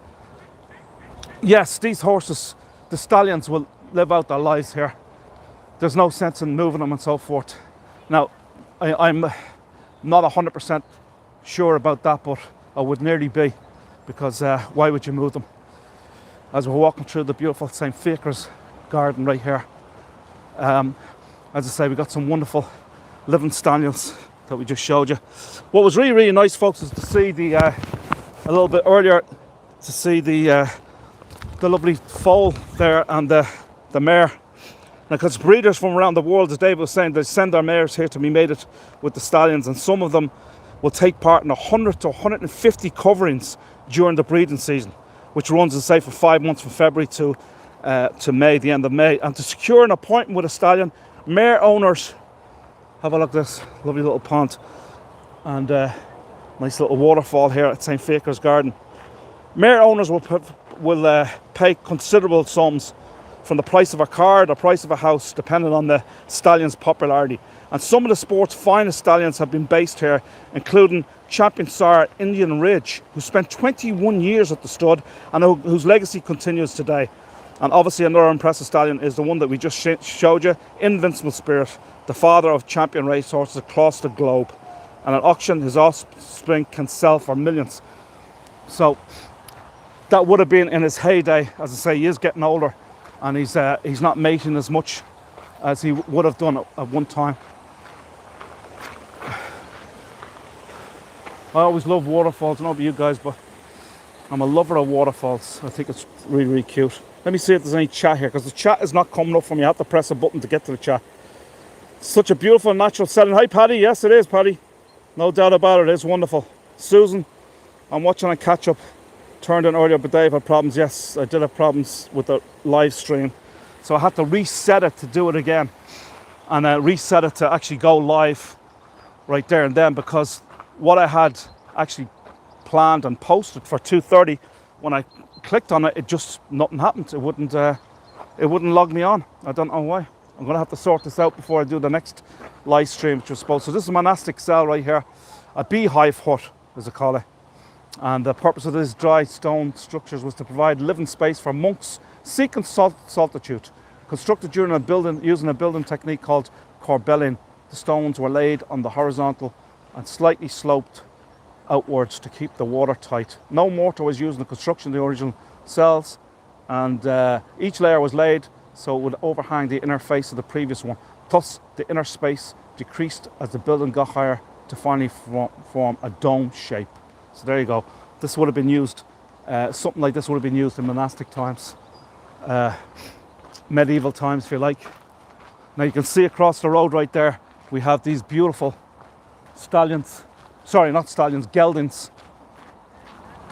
Yes, these horses, the stallions, will live out their lives here. There's no sense in moving them and so forth. Now, I'm not 100% sure about that, but I would nearly be, because why would you move them? As we're walking through the beautiful St. Fiacre's Garden right here. As I say, we got some wonderful living stallions that we just showed you. What was really, really nice, folks, is to see the a little bit earlier, to see the lovely foal there and the mare. Now, because breeders from around the world, as David was saying, they send their mares here to be mated with the stallions, and some of them will take part in 100 to 150 coverings during the breeding season, which runs, as I say, for 5 months, from February to May, the end of May. And to secure an appointment with a stallion, mare owners, have a look at this lovely little pond and nice little waterfall here at St. Fiacre's Garden. Mare owners will pay considerable sums, from the price of a car, the price of a house, depending on the stallion's popularity. And some of the sport's finest stallions have been based here, including champion sire Indian Ridge, who spent 21 years at the stud and whose legacy continues today. And obviously another impressive stallion is the one that we just showed you, Invincible Spirit, the father of champion racehorses across the globe. And at auction, his offspring can sell for millions. So that would have been in his heyday. As I say, he is getting older, and he's not mating as much as he would have done at one time. I always love waterfalls. I don't know about you guys, but I'm a lover of waterfalls. I think it's really, really cute. Let me see if there's any chat here, because the chat is not coming up for me. I have to press a button to get to the chat. Such a beautiful natural setting. Hi, Paddy. Yes, it is, Paddy. No doubt about it. It's wonderful. Susan, I'm watching a catch up. Turned in earlier, but Dave had problems. Yes, I did have problems with the live stream. So I had to reset it to do it again. And reset it to actually go live right there and then, because what I had actually planned and posted for 2:30, when I clicked on it, it just, nothing happened. It wouldn't log me on. I don't know why. I'm gonna have to sort this out before I do the next live stream, which was supposed. So this is a monastic cell right here, a beehive hut, as they call it. And the purpose of these dry stone structures was to provide living space for monks seeking solitude. Constructed during using a building technique called corbelling, the stones were laid on the horizontal and slightly sloped outwards to keep the water tight. No mortar was used in the construction of the original cells, and each layer was laid so it would overhang the inner face of the previous one. Thus, the inner space decreased as the building got higher to finally form a dome shape. So there you go. This would have been used, something like this would have been used in monastic times, medieval times, if you like. Now you can see across the road right there, we have these beautiful stallions. Sorry, not stallions, geldings.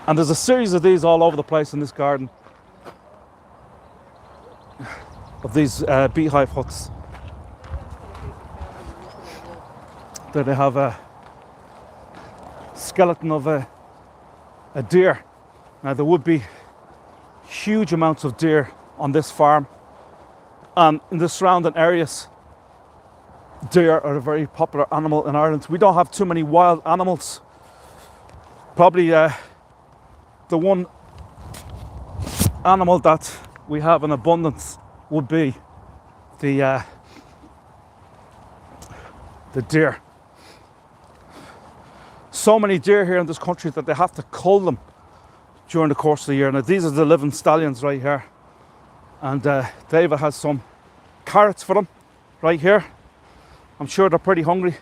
And there's a series of these all over the place in this garden, of these beehive huts. There they have a skeleton of a deer. Now there would be huge amounts of deer on this farm, and in the surrounding areas, deer are a very popular animal in Ireland. We don't have too many wild animals. Probably the one animal that we have in abundance would be the deer. So many deer here in this country that they have to cull them during the course of the year. Now these are the living stallions right here, and David has some carrots for them right here. I'm sure they're pretty hungry.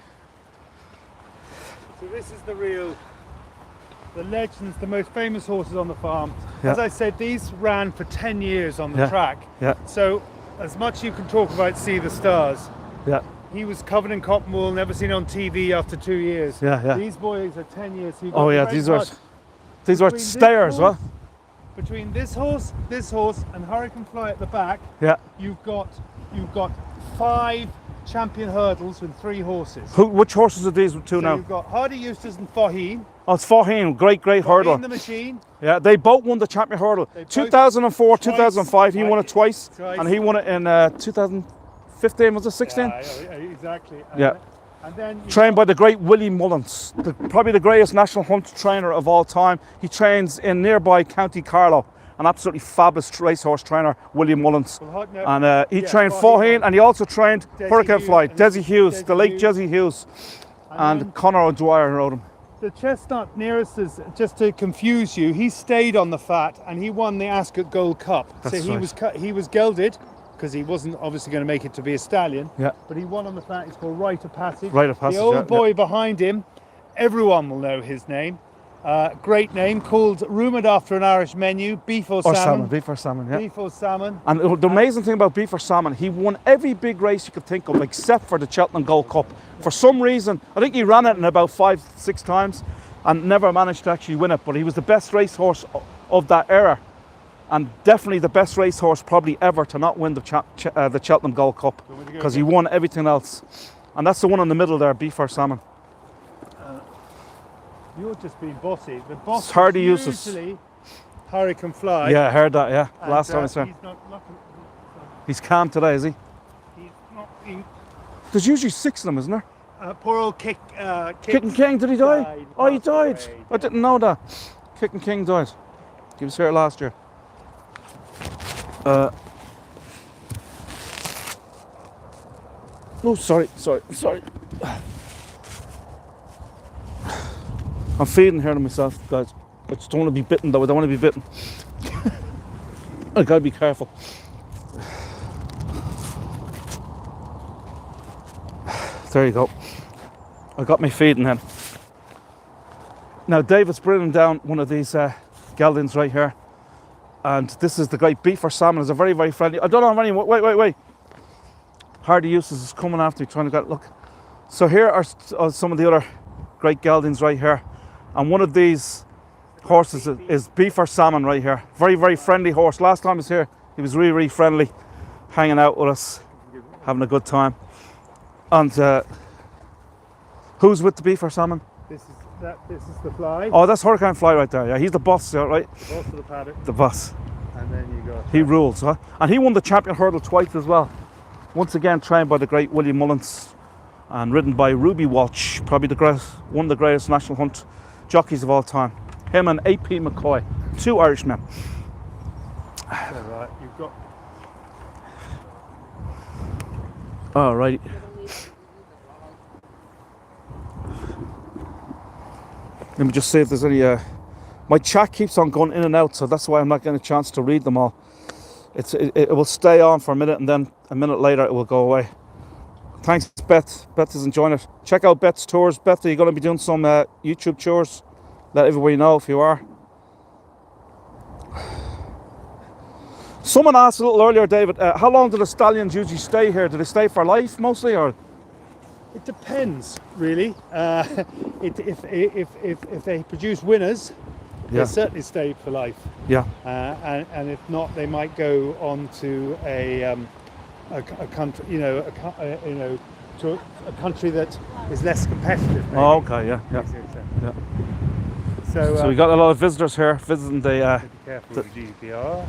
So this is the legends, the most famous horses on the farm. Yeah. As I said, these ran for 10 years on the track. Yeah. So as much you can talk about see the stars. Yeah. He was covered in cotton wool, never seen on TV after 2 years. Yeah, yeah. These boys are 10 years. So Oh yeah, these were stayers, what? Between this horse, and Hurricane Fly at the back, Yeah. you've got 5 champion hurdles with 3 horses. Which horses are these two So now? you've got Hardy Eustace and Foaling. Oh, it's Foaling, great hurdler. The machine. Yeah, they both won the champion hurdle. 2004, 2005, he won it twice. And he won it in 2015, was it 16? Yeah, exactly. Yeah. And then Trained by the great Willie Mullins, probably the greatest national hunt trainer of all time. He trains in nearby County Kildare. An absolutely fabulous racehorse trainer, William Mullins. And he trained Foaling, and he also trained Hurricane Fly, Desi Hughes, the late Desi Hughes. And Conor O'Dwyer rode him. The chestnut nearest us, just to confuse you, he stayed on the fat and he won the Ascot Gold Cup. That's so he was gelded, because he wasn't obviously going to make it to be a stallion. Yeah. But he won on the fat. It's called Rite of Passage. Rite of Passage. The old boy behind him, everyone will know his name. Great name, rumoured after an Irish menu, beef or salmon. Beef or salmon, yeah. Beef or salmon. And the amazing thing about beef or salmon, he won every big race you could think of except for the Cheltenham Gold Cup. For some reason, I think he ran it in about 5-6 times and never managed to actually win it, but he was the best racehorse of that era, and definitely the best racehorse probably ever to not win the Cheltenham Gold Cup, because he won everything else. And that's the one in the middle there, beef or salmon. You're just being bossy. The boss Hardy is Eustace. usually Hurricane Fly. Yeah, I heard that, yeah. And, Last time I saw him. He's not looking. He's calm today, is he? He's not being. There's usually 6 of them, isn't there? Poor old Kick Kicking King, did he die? died, Oh, he passed died. away, I didn't know that. Kicking King died. He was here last year. Oh, sorry. I'm feeding here to myself, guys. I just don't want to be bitten, though. I don't want to be bitten. I gotta be careful. There you go. I got my feeding then. Now David's bringing down one of these geldings right here. and this is the great beaver salmon. It's a very, very friendly. I don't know how many. Wait. Hardy Eustace is coming after me, trying to get look. So here are some of the other great geldings right here, and one of these horses is beaver salmon right here. Very, very friendly horse. Last time he was here, he was really, really friendly, hanging out with us, having a good time. And who's with the beaver salmon? This is the fly. Oh, that's Hurricane Fly right there. Yeah, he's the boss, right? The boss of the paddock. The boss. And then you got. He rules, huh? And he won the champion hurdle twice as well. Once again, trained by the great William Mullins and ridden by Ruby Walsh, probably one of the greatest national hunt jockeys of all time. Him and A.P. McCoy, two Irishmen. All right, you've got. All right. Let me just see if there's any. My chat keeps on going in and out, so that's why I'm not getting a chance to read them all. It will stay on for a minute, and then a minute later it will go away. Thanks, Beth. Beth is enjoying it. Check out Beth's tours. Beth, are you going to be doing some YouTube tours? Let everybody know if you are. Someone asked a little earlier, David, how long do the stallions usually stay here? Do they stay for life mostly, or? It depends, really. If they produce winners, they certainly stay for life. Yeah. And if not, they might go on to a country, to a country that is less competitive. Maybe. Oh, okay, yeah. So we got a lot of visitors here visiting the. Be careful with GDPR.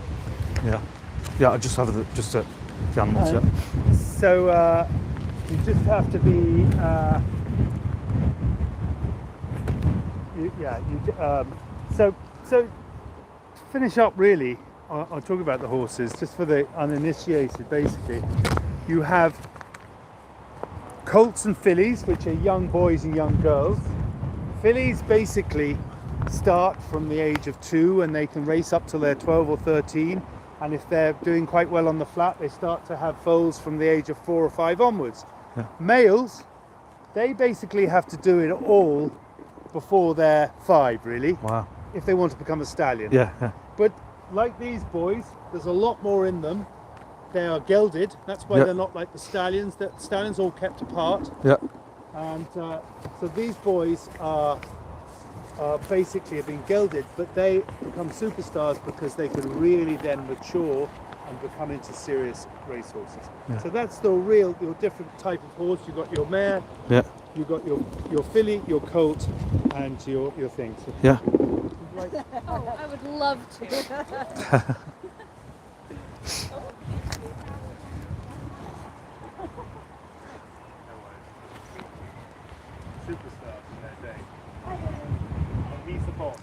Yeah. I just have the animals. So you just have to be. So to finish up, really, I'll talk about the horses just for the uninitiated. Basically, you have colts and fillies, which are young boys and young girls. Fillies basically start from the age of 2 and they can race up till they're 12 or 13, and if they're doing quite well on the flat, they start to have foals from the age of 4 or 5 onwards. Males, they basically have to do it all before they're 5, really. Wow. If they want to become a stallion. Yeah. But like these boys, there's a lot more in them. They are gelded. That's why they're not like the stallions. The stallions all kept apart. Yeah. And so these boys are basically have been gelded, but they become superstars because they can really then mature and become into serious racehorses. Yeah. So that's your different type of horse. You've got your mare. Yeah. You've got your filly, your colt, and your things. So yeah. Oh, I would love to. Superstars in their day. And he's the boss.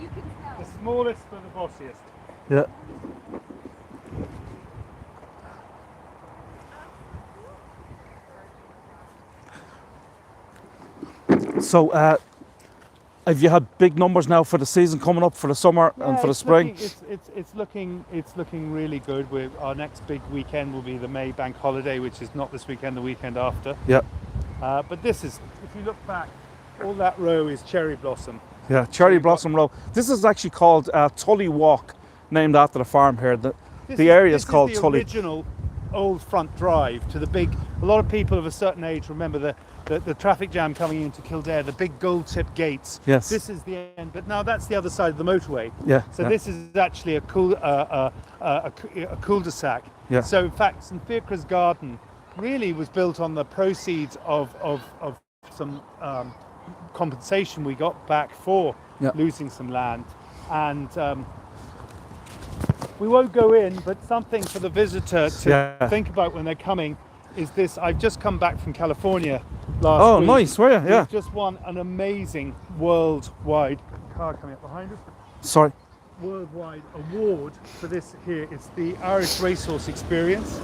You can tell. The smallest but the bossiest. Yeah. So, have you had big numbers now for the season coming up for the summer and for the spring? It's looking really good. Our next big weekend will be the May bank holiday, which is not this weekend, the weekend after. Yeah. But this is, if you look back, all that row is cherry blossom. Yeah, cherry blossom row. This is actually called Tully Walk, named after the farm here. The area is called Tully. This is the original old front drive to the big. A lot of people of a certain age remember the traffic jam coming into Kildare, the big gold tip gates. Yes. This is the end, but now that's the other side of the motorway. Yeah. So this is actually a cul-de-sac. Yeah. So in fact, St Fiacre's garden really was built on the proceeds of some compensation we got back for losing some land, and we won't go in, but something for the visitor to think about when they're coming is this. I've just come back from California last week. Oh, nice, were you? Yeah. We've just won an amazing worldwide car coming up behind us. Sorry. Worldwide award for this here. It's the Irish Racehorse Experience.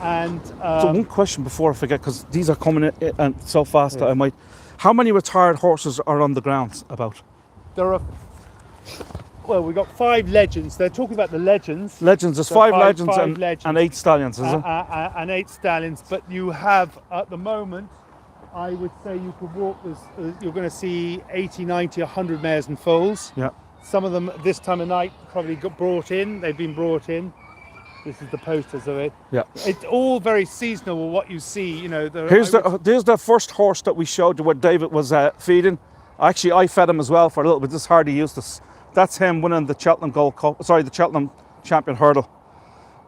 And so one question before I forget, because these are coming in and so fast that I might. How many retired horses are on the grounds about? There are. Well, we've got 5 legends. They're talking about the legends. Legends. There's So 5 legends. and 8 stallions, is it? And 8 stallions. But you have, at the moment, I would say you could walk. You're going to see 80, 90, 100 mares and foals. Yeah. Some of them this time of night probably got brought in. They've been brought in. This is the posters of it. Yeah. It's all very seasonal. What you see, you know. Here's the first horse that we showed you where David was feeding. Actually, I fed him as well for a little bit. This is hardly Eustace. That's him winning the Cheltenham Gold Cup. Sorry, the Cheltenham Champion Hurdle.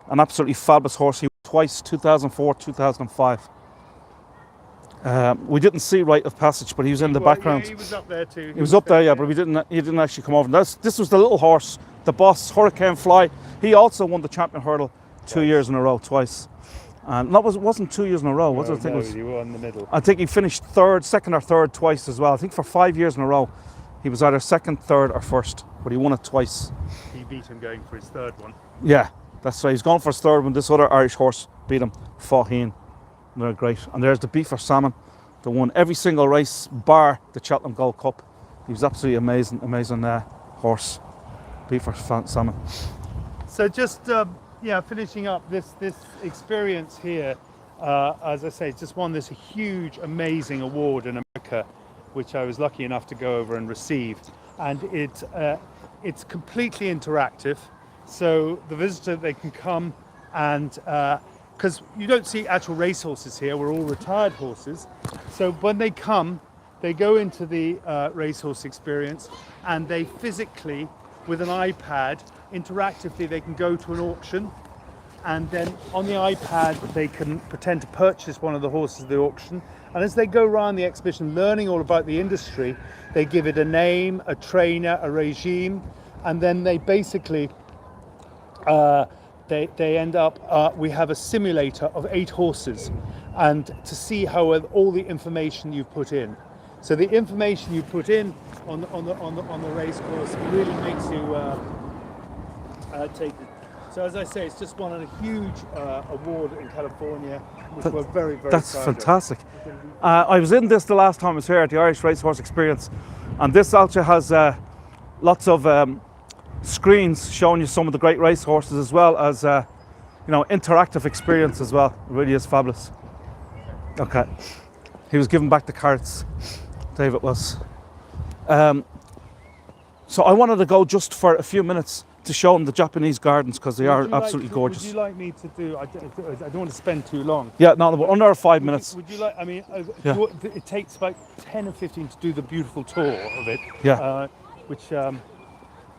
An absolutely fabulous horse. He won twice, 2004, 2005. We didn't see Rite of Passage, but he was in the background. Yeah, he was up there too. He was up there, yeah, but he didn't actually come over. This was the little horse, the boss, Hurricane Fly. He also won the Champion Hurdle 2 years in a row, twice. And that wasn't 2 years in a row, was it? I think it was, you were in the middle. I think he finished second or third twice as well. I think for 5 years in a row, he was either second, third, or first, but he won it twice. He beat him going for his third one. Yeah, that's right. He's gone for his third one. This other Irish horse beat him, Foaling. They're great. And there's the Beaver Salmon, that won every single race bar the Cheltenham Gold Cup. He was absolutely amazing horse, Beaver Salmon. So just finishing up this experience here, as I say, just won this huge, amazing award in America, which I was lucky enough to go over and receive. And it's completely interactive. So the visitor, they can come and because you don't see actual racehorses here, we're all retired horses. So when they come, they go into the racehorse experience and they physically, with an iPad, interactively, they can go to an auction, and then on the iPad they can pretend to purchase one of the horses at the auction. And as they go around the exhibition learning all about the industry, they give it a name, a trainer, a regime, and then they basically they end up, we have a simulator of 8 horses, and to see how all the information you've put in. So the information you put in on the race course really makes you take it. So as I say, it's just won a huge award in California, which we're very, very That's proud of. fantastic. I was in this the last time I was here at the Irish Racehorse Experience, and this also has lots of screens showing you some of the great race horses, as well as interactive experience as well. It really is fabulous. Okay, he was giving back the carrots, David was. So I wanted to go just for a few minutes to show them the Japanese gardens, because they are absolutely gorgeous. Would you like me to do? I don't want to spend too long. Yeah, no, but under 5 minutes. Would you like? I mean, Yeah. it takes about 10 or 15 to do the beautiful tour of it. Yeah. Which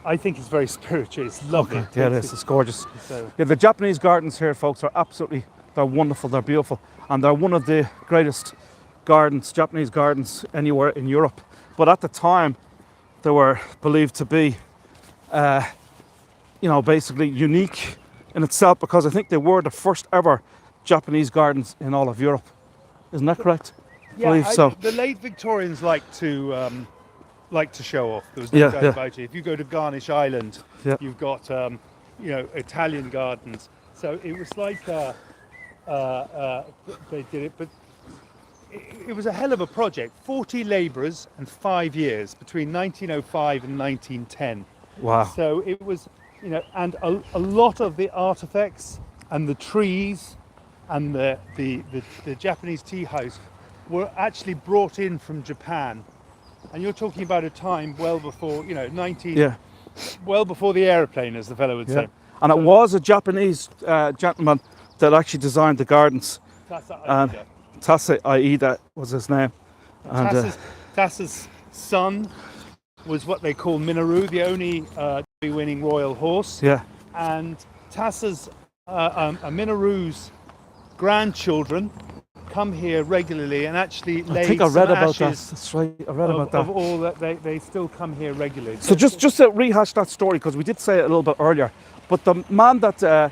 I think is very spiritual. It's lovely. Yeah, it is. It's gorgeous. So, Yeah, the Japanese gardens here, folks, they're wonderful. They're beautiful, and they're one of the greatest Japanese gardens anywhere in Europe. But at the time, they were believed to be, basically unique in itself, because I think they were the first ever Japanese gardens in all of Europe. Isn't that correct? I believe so. The late Victorians like to show off. There was no doubt about it. If you go to Garnish Island, you've got Italian gardens. So it was like they did it, but it was a hell of a project. 40 labourers and 5 years between 1905 and 1910. Wow. So it was, and a lot of the artifacts and the trees and the Japanese tea house were actually brought in from Japan. And you're talking about a time well before, well before the aeroplane, as the fellow would say. And it was a Japanese gentleman that actually designed the gardens. Tase Aida was his name. Tasa's son was what they call Minoru, the only winning royal horse. Yeah. And Tasa's, Minoru's grandchildren come here regularly and actually lay some ashes. I think I read about that. That's right. I read about that. Of all that, they still come here regularly. So just to rehash that story, because we did say it a little bit earlier, but the man that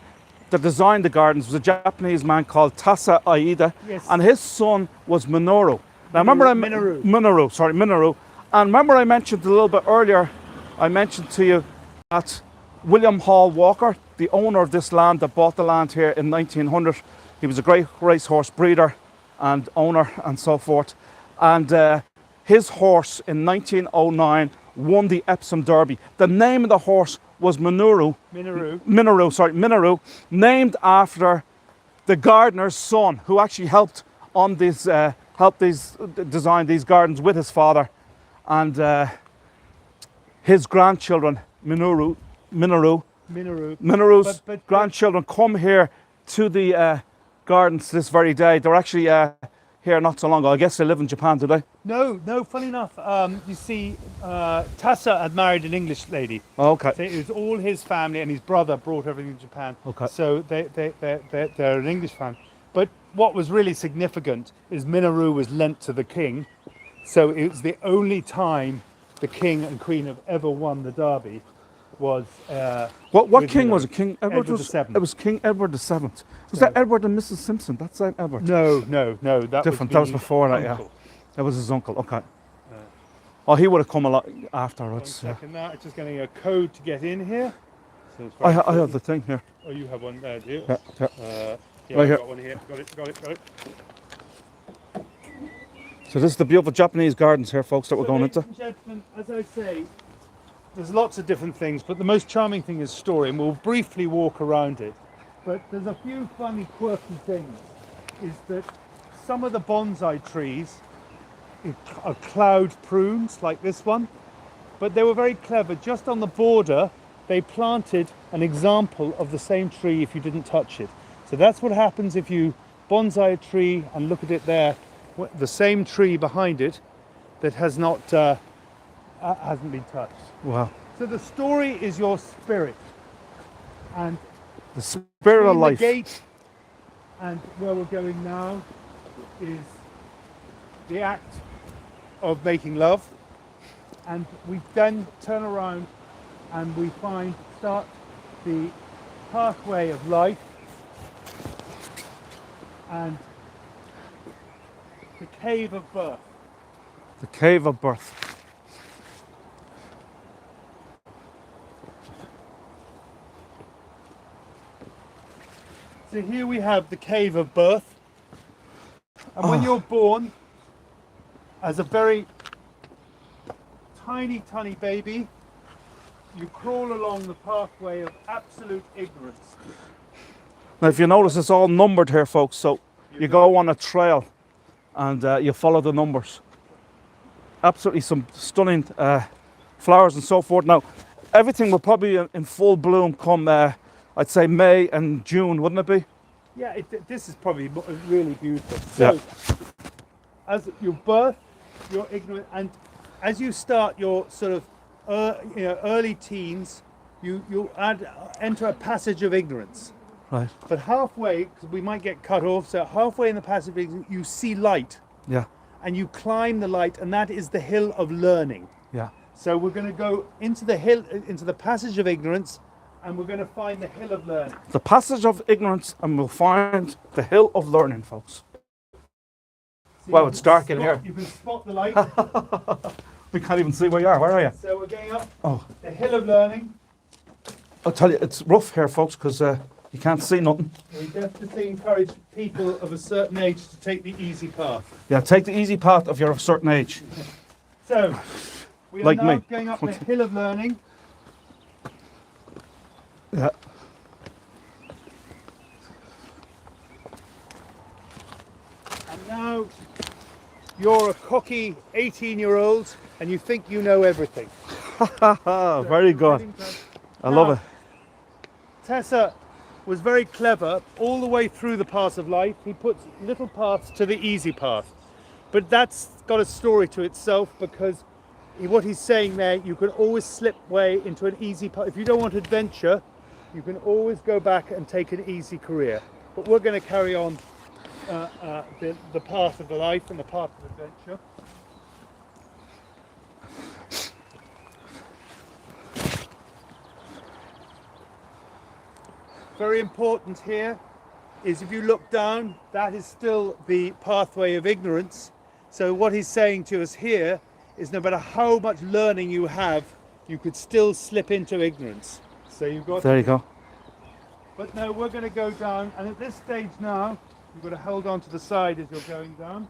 designed the gardens was a Japanese man called Tasa Aida, and his son was Minoru. Now Minoru. And remember I mentioned a little bit earlier, I mentioned to you that William Hall Walker, the owner of this land that bought the land here in 1900, he was a great racehorse breeder and owner and so forth. And his horse in 1909 won the Epsom Derby. The name of the horse was Minoru, named after the gardener's son, who actually helped design these gardens with his father. And his grandchildren, Minoru's But- grandchildren come here to the gardens this very day. They're actually here not so long ago. I guess they live in Japan, do they? No, funny enough, you see, Tassa had married an English lady. Oh, okay. So it was all his family, and his brother brought everything to Japan. Okay. So they're an English family. But what was really significant is Minoru was lent to the king. So it was the only time the king and queen have ever won the derby was... What with king Minoru. was it? King Edward, Edward was, the Seventh. It was King Edward the Seventh. Was So- that Edward and Mrs. Simpson? That's Saint Edward. No. That Different. That was the before that, yeah. uncle. That was his uncle. Okay. Oh, he would have come a lot afterwards. One Yeah. second now, it's just getting a code to get in here. So it's I very have important. the thing here. Oh, you have one there, do you? Yeah, yeah. Yeah, Right I've here. got one here. Got it. So this is the beautiful Japanese gardens here, folks, that we're going Ladies into. and gentlemen, as I say, there's lots of different things, but the most charming thing is story, and we'll briefly walk around it. But there's a few funny, quirky things. Is that some of the bonsai trees are cloud prunes, like this one, but they were very clever. Just on the border, they planted an example of the same tree if you didn't touch it. So that's what happens if you bonsai a tree and look at it there, the same tree behind it that has not hasn't been touched. Wow. So the story is your spirit, and The spirit of between life. the gate and where we're going now is the act of making love, and we then turn around and we start the pathway of life and the cave of birth. The cave of birth. So here we have the cave of birth, and when you're born as a very tiny baby, you crawl along the pathway of absolute ignorance. Now, if you notice, it's all numbered here, folks. So you go on a trail and you follow the numbers. Absolutely some stunning flowers and so forth. Now, everything will probably in full bloom come, I'd say, May and June, wouldn't it be? Yeah, this is probably really beautiful. Yeah. So, as you birth, you're ignorant, and as you start your sort of early teens, you enter a passage of ignorance. Right. But halfway, because we might get cut off, so halfway in the passage of ignorance, you see light, Yeah. and you climb the light, and that is the hill of learning. Yeah. So we're going to go into the hill, into the passage of ignorance, and we're going to find the hill of learning. The passage of ignorance, and we'll find the hill of learning, folks. So Wow, you it's can dark in spot- here. You can spot the light. We can't even see where you are. Where are you? So we're going up Oh, the hill of learning. I'll tell you, it's rough here, folks, because you can't see nothing. We definitely encourage people of a certain age to take the easy path. Yeah, take the easy path if you're of a certain age. So we are Like now me. going up the hill of learning. Yeah. And now you're a cocky 18-year-old and you think you know everything. Ah, very good. I love it. Tessa was very clever all the way through the path of life. He puts little paths to the easy path. But that's got a story to itself, because what he's saying there, you can always slip way into an easy path. If you don't want adventure, you can always go back and take an easy career. But we're going to carry on the path of life and the path of adventure. Very important here is if you look down, that is still the pathway of ignorance. So what he's saying to us here is no matter how much learning you have, you could still slip into ignorance. So you've got There you go. But no, we're going to go down, and at this stage now, you've got to hold on to the side as you're going down,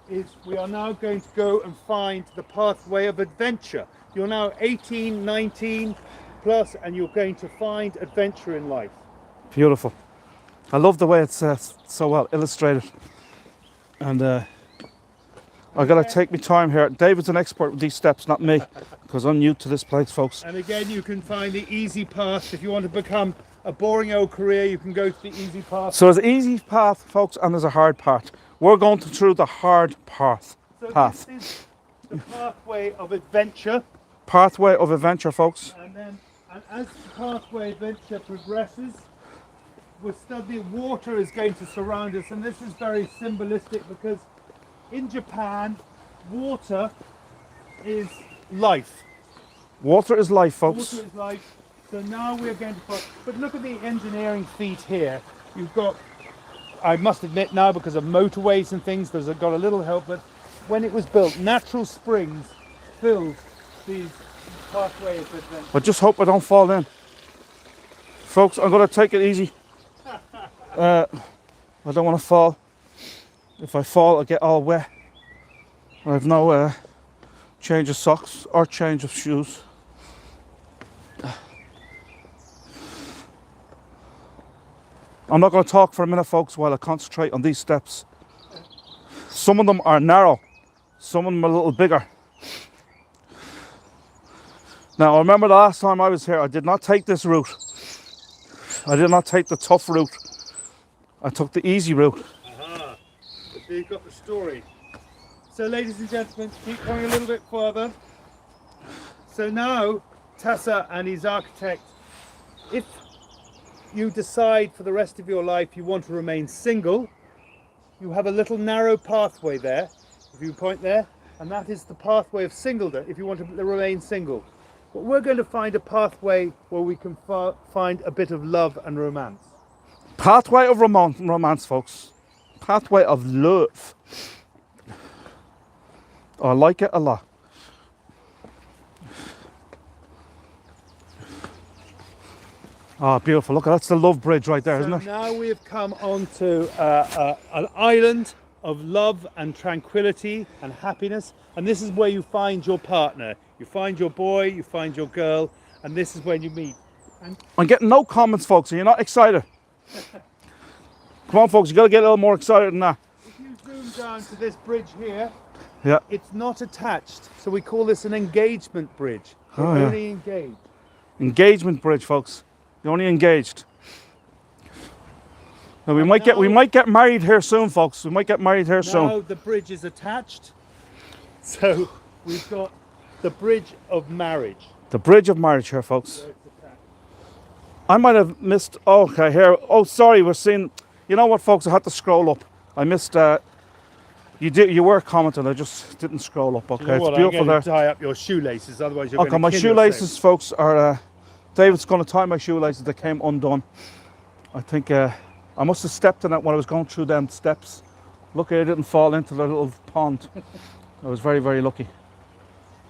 is we are now going to go and find the pathway of adventure. You're now 18, 19 plus, and you're going to find adventure in life. Beautiful. I love the way it's so well illustrated. And I've got to take my time here. David's an expert with these steps, not me, because I'm new to this place, folks. And again, you can find the easy path. If you want to become a boring old career, you can go to the easy path. So there's an easy path, folks, and there's a hard path. We're going through the hard path. So this is the pathway of adventure. Pathway of adventure, folks. And as the pathway adventure progresses, we're studying water is going to surround us, and this is very symbolistic because in Japan, water is life. Water is life, folks. Water is life. So now we're going to, but look at the engineering feat here. You've got, I must admit now, because of motorways and things, there's got a little help, but when it was built, natural springs filled these pathways of adventure. I just hope I don't fall in. Folks, I'm going to take it easy. I don't want to fall. If I fall, I get all wet. I have no change of socks or change of shoes. I'm not going to talk for a minute, folks, while I concentrate on these steps. Some of them are narrow, some of them are a little bigger. Now, I remember the last time I was here, I did not take this route. I did not take the tough route. I took the easy route. Aha, so you've got the story. So, ladies and gentlemen, keep coming a little bit further. So now, Tassa and his architect, if you decide for the rest of your life you want to remain single, you have a little narrow pathway there, if you point there, and that is the pathway of singledom, if you want to remain single. But we're going to find a pathway where we can find a bit of love and romance. Pathway of romance, folks. Pathway of love. I like it a lot. Oh, beautiful. Look, that's the love bridge right there, isn't it? Now we have come onto an island of love and tranquility and happiness. And this is where you find your partner. You find your boy, you find your girl, and this is when you meet. And I'm getting no comments, folks. Are you not excited? Come on, folks. You got to get a little more excited than that. if you zoom down to this bridge here, Yeah. it's not attached. So we call this an engagement bridge. We're Oh, yeah. only engaged. Engagement bridge, folks. You're only engaged. Now, we And might get married here soon, folks. We might get married here soon. Now the bridge is attached. So we've got the bridge of marriage. The bridge of marriage here, folks. So it's attached. I might have missed. Oh, okay, here. Oh, sorry. We're seeing. You know what, folks? I had to scroll up. I missed. You were commenting. I just didn't scroll up. Okay, You know what, it's beautiful I'm there. going to tie up your shoelaces, otherwise you're Okay, going my to kill shoelaces, folks, are. David's going to tie my shoelaces. They came undone. I think I must have stepped in it when I was going through them steps. Lucky I didn't fall into the little pond. I was very, very lucky.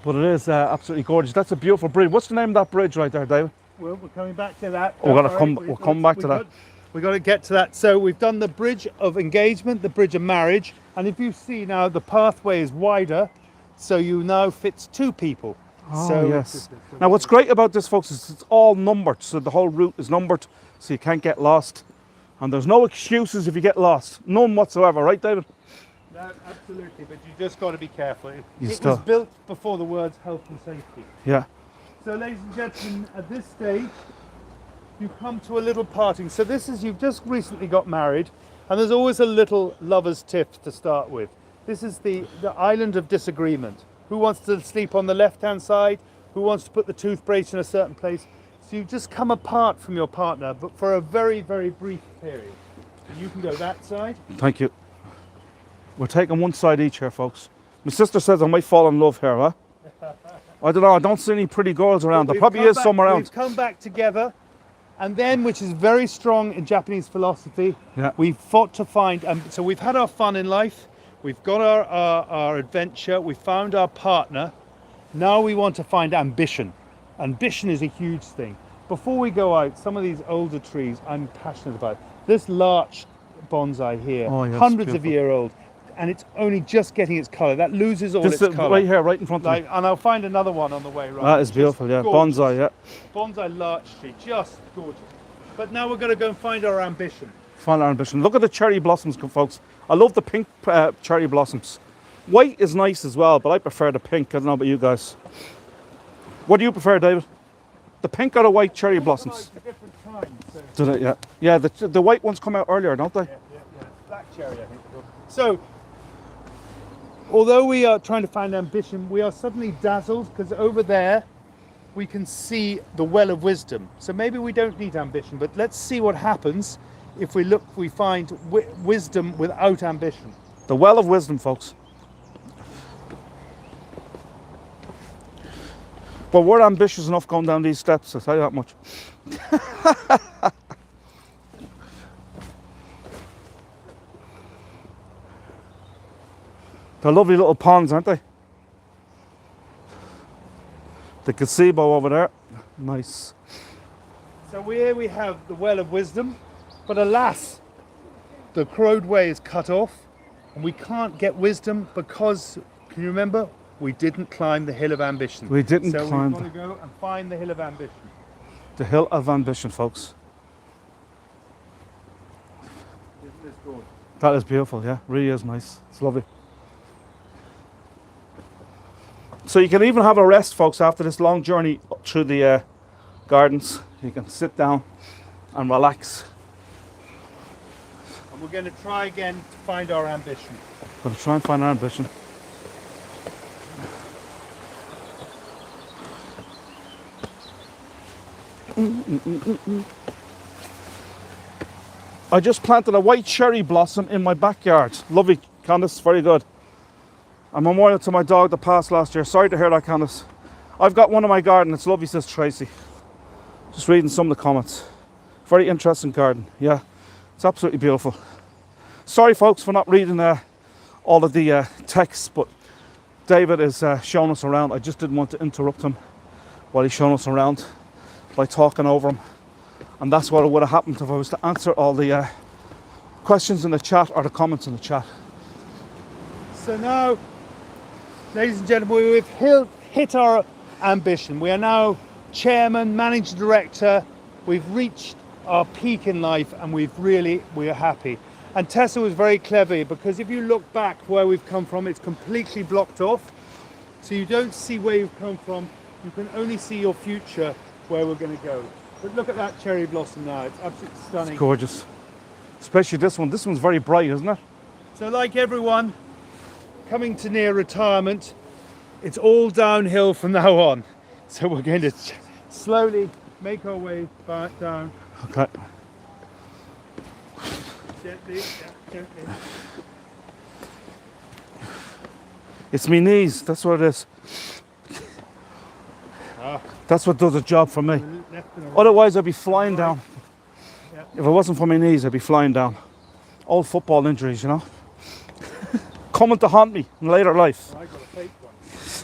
But it is absolutely gorgeous. That's a beautiful bridge. What's the name of that bridge right there, David? Well, we're coming back to that. Oh, we're Don't coming back to that. We've got to get to that. So we've done the bridge of engagement, the bridge of marriage. And if you see now, the pathway is wider. So you now fits two people. Oh, so yes. Now, what's great about this, folks, is it's all numbered. So the whole route is numbered, so you can't get lost. And there's no excuses if you get lost. None whatsoever, right, David? No, absolutely. But you just got to be careful. It still- was built before the words health and safety. Yeah. So, ladies and gentlemen, at this stage, you come to a little parting. So this is, you've just recently got married, and there's always a little lover's tip to start with. This is the island of disagreement. Who wants to sleep on the left-hand side? Who wants to put the toothbrush in a certain place? So you've just come apart from your partner, but for a very, very brief period. So you can go that side. Thank you. We're taking one side each here, folks. My sister says I might fall in love here, huh? I don't know. I don't see any pretty girls around. There We've probably come is back- some around. We've come back together, and then, which is very strong in Japanese philosophy, Yeah. we've fought to find. So we've had our fun in life. We've got our adventure. We found our partner. Now we want to find ambition. Ambition is a huge thing. Before we go out, some of these older trees I'm passionate about. This larch bonsai here, Oh, yes, hundreds of beautiful. year old, and it's only just getting its colour. That loses all This its is colour. right here, right in front of me. And I'll find another one on the way round. That is Just beautiful, yeah. gorgeous. Bonsai, yeah. Bonsai larch tree, just gorgeous. But now we're going to go and find our ambition. Final ambition. Look at the cherry blossoms, folks. I love the pink cherry blossoms. White is nice as well, but I prefer the pink. I don't know about you guys. What do you prefer, David? The pink or the white cherry blossoms? Like different kinds. So. Do they? Yeah. Yeah, the white ones come out earlier, don't they? Yeah. Black cherry, I think. So, although we are trying to find ambition, we are suddenly dazzled because over there we can see the well of wisdom. So maybe we don't need ambition, but let's see what happens if we find wisdom without ambition. The well of wisdom, folks. But we're ambitious enough going down these steps, I'll tell you that much. They're lovely little ponds, aren't they? The gazebo over there. Nice. So here we have the well of wisdom, but alas, the roadway is cut off and we can't get wisdom because, can you remember, we didn't climb the hill of ambition. We didn't so climb we want to go and find the hill of ambition. The hill of ambition, folks. Isn't this gorgeous? That is beautiful, yeah. Really is nice. It's lovely. So you can even have a rest, folks, after this long journey through the gardens. You can sit down and relax. And we're going to try again to find our ambition. Going to try and find our ambition. I just planted a white cherry blossom in my backyard. Lovely, Candice, very good. A memorial to my dog that passed last year. Sorry to hear that, Candice. I've got one in my garden. It's lovely, says Tracy. Just reading some of the comments. Very interesting garden. Yeah, it's absolutely beautiful. Sorry, folks, for not reading all of the texts, but David is showing us around. I just didn't want to interrupt him while he's showing us around by talking over him. And that's what would have happened if I was to answer all the questions in the chat or the comments in the chat. So now, ladies and gentlemen, we've hit our ambition. We are now chairman, managing director. We've reached our peak in life and we are happy. And Tessa was very clever because if you look back where we've come from, it's completely blocked off. So you don't see where you've come from. You can only see your future, where we're going to go. But look at that cherry blossom now. It's absolutely stunning. It's gorgeous. Especially this one. This one's very bright, isn't it? So like everyone coming to near retirement, it's all downhill from now on. So we're going to slowly make our way back down. Okay. Gently, gently. It's me knees. That's what it is. That's what does the job for me. Otherwise, I'd be flying down. Yeah. If it wasn't for my knees, I'd be flying down. Old football injuries, you know. Coming to haunt me in later life. I got a fake one.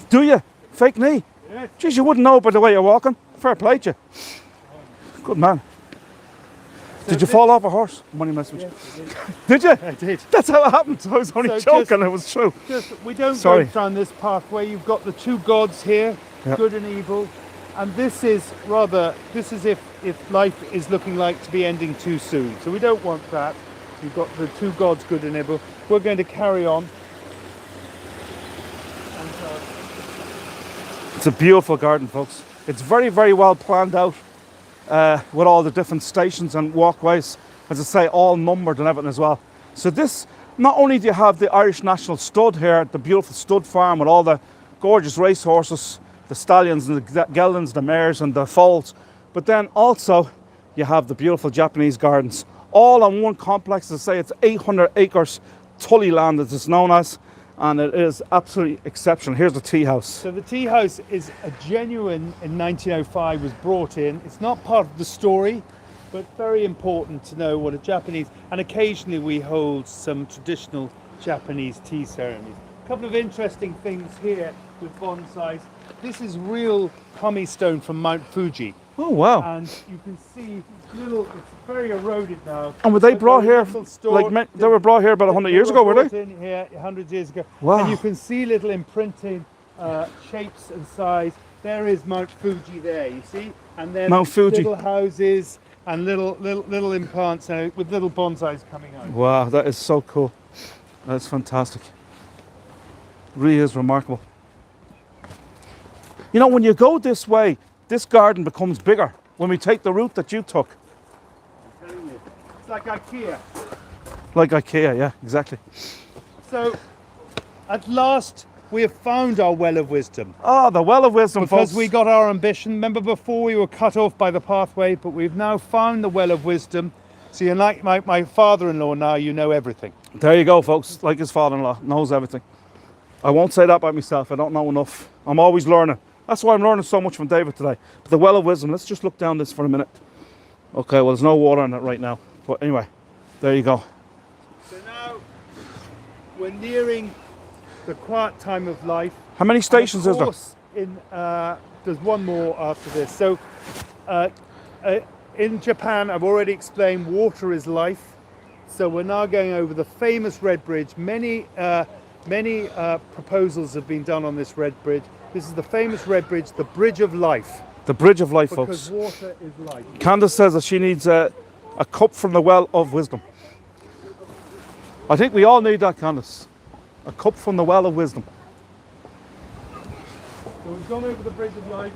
Do you? Fake knee? Yeah. Jeez, you wouldn't know by the way you're walking. Fair play to you. Good man. Did you fall off a horse? Money mess with you. Did you? I did. That's how it happened. I was only joking. It was true. We don't Sorry. go down this pathway. You've got the two gods here, Yep. good and evil. And this is if life is looking like to be ending too soon. So we don't want that. You've got the two gods, good and evil. We're going to carry on. And, It's a beautiful garden, folks. It's very, very well planned out with all the different stations and walkways. As I say, all numbered and everything as well. So this, not only do you have the Irish National Stud here, the beautiful stud farm with all the gorgeous race horses, the stallions and the geldings, the mares and the foals, but then also you have the beautiful Japanese gardens, all on one complex. As I say, it's 800 acres Tully land as it's known as, and it is absolutely exceptional. Here's the tea house. so the tea house is a genuine, in 1905 was brought in. It's not part of the story, but very important to know what a Japanese, and occasionally we hold some traditional Japanese tea ceremonies. A couple of interesting things here with bonsais. This is real kami stone from Mount Fuji, Oh wow. and you can see it's very eroded now. And were they But brought here, little store- they were brought here about 100 years ago, were brought they? in here 100 years ago. Wow. And you can see little imprinting shapes and size. There is Mount Fuji there, you see? And then Mount Fuji. little houses and little implants with little bonsais coming out. Wow, that is so cool. That's fantastic. Really is remarkable. You know, when you go this way, this garden becomes bigger when we take the route that you took. I'm telling you. It's like IKEA. Like IKEA, yeah, exactly. So, at last, we have found our well of wisdom. Oh, the well of wisdom, Because folks. we got our ambition. Remember before we were cut off by the pathway, but we've now found the well of wisdom. So you're like my father-in-law now, you know everything. There you go, folks. Like his father-in-law, knows everything. I won't say that about myself. I don't know enough. I'm always learning. That's why I'm learning so much from David today. But the well of wisdom, let's just look down this for a minute. Okay, well, there's no water in it right now. But anyway, there you go. So now we're nearing the quiet time of life. How many stations is there? There's one more after this. So in Japan, I've already explained water is life. So we're now going over the famous Red Bridge. Many proposals have been done on this Red Bridge. This is the famous Red Bridge, the Bridge of Life. The Bridge of Life, Because folks. water is life. Candace says that she needs a cup from the well of wisdom. I think we all need that, Candace. A cup from the well of wisdom. So we've gone over the Bridge of Life.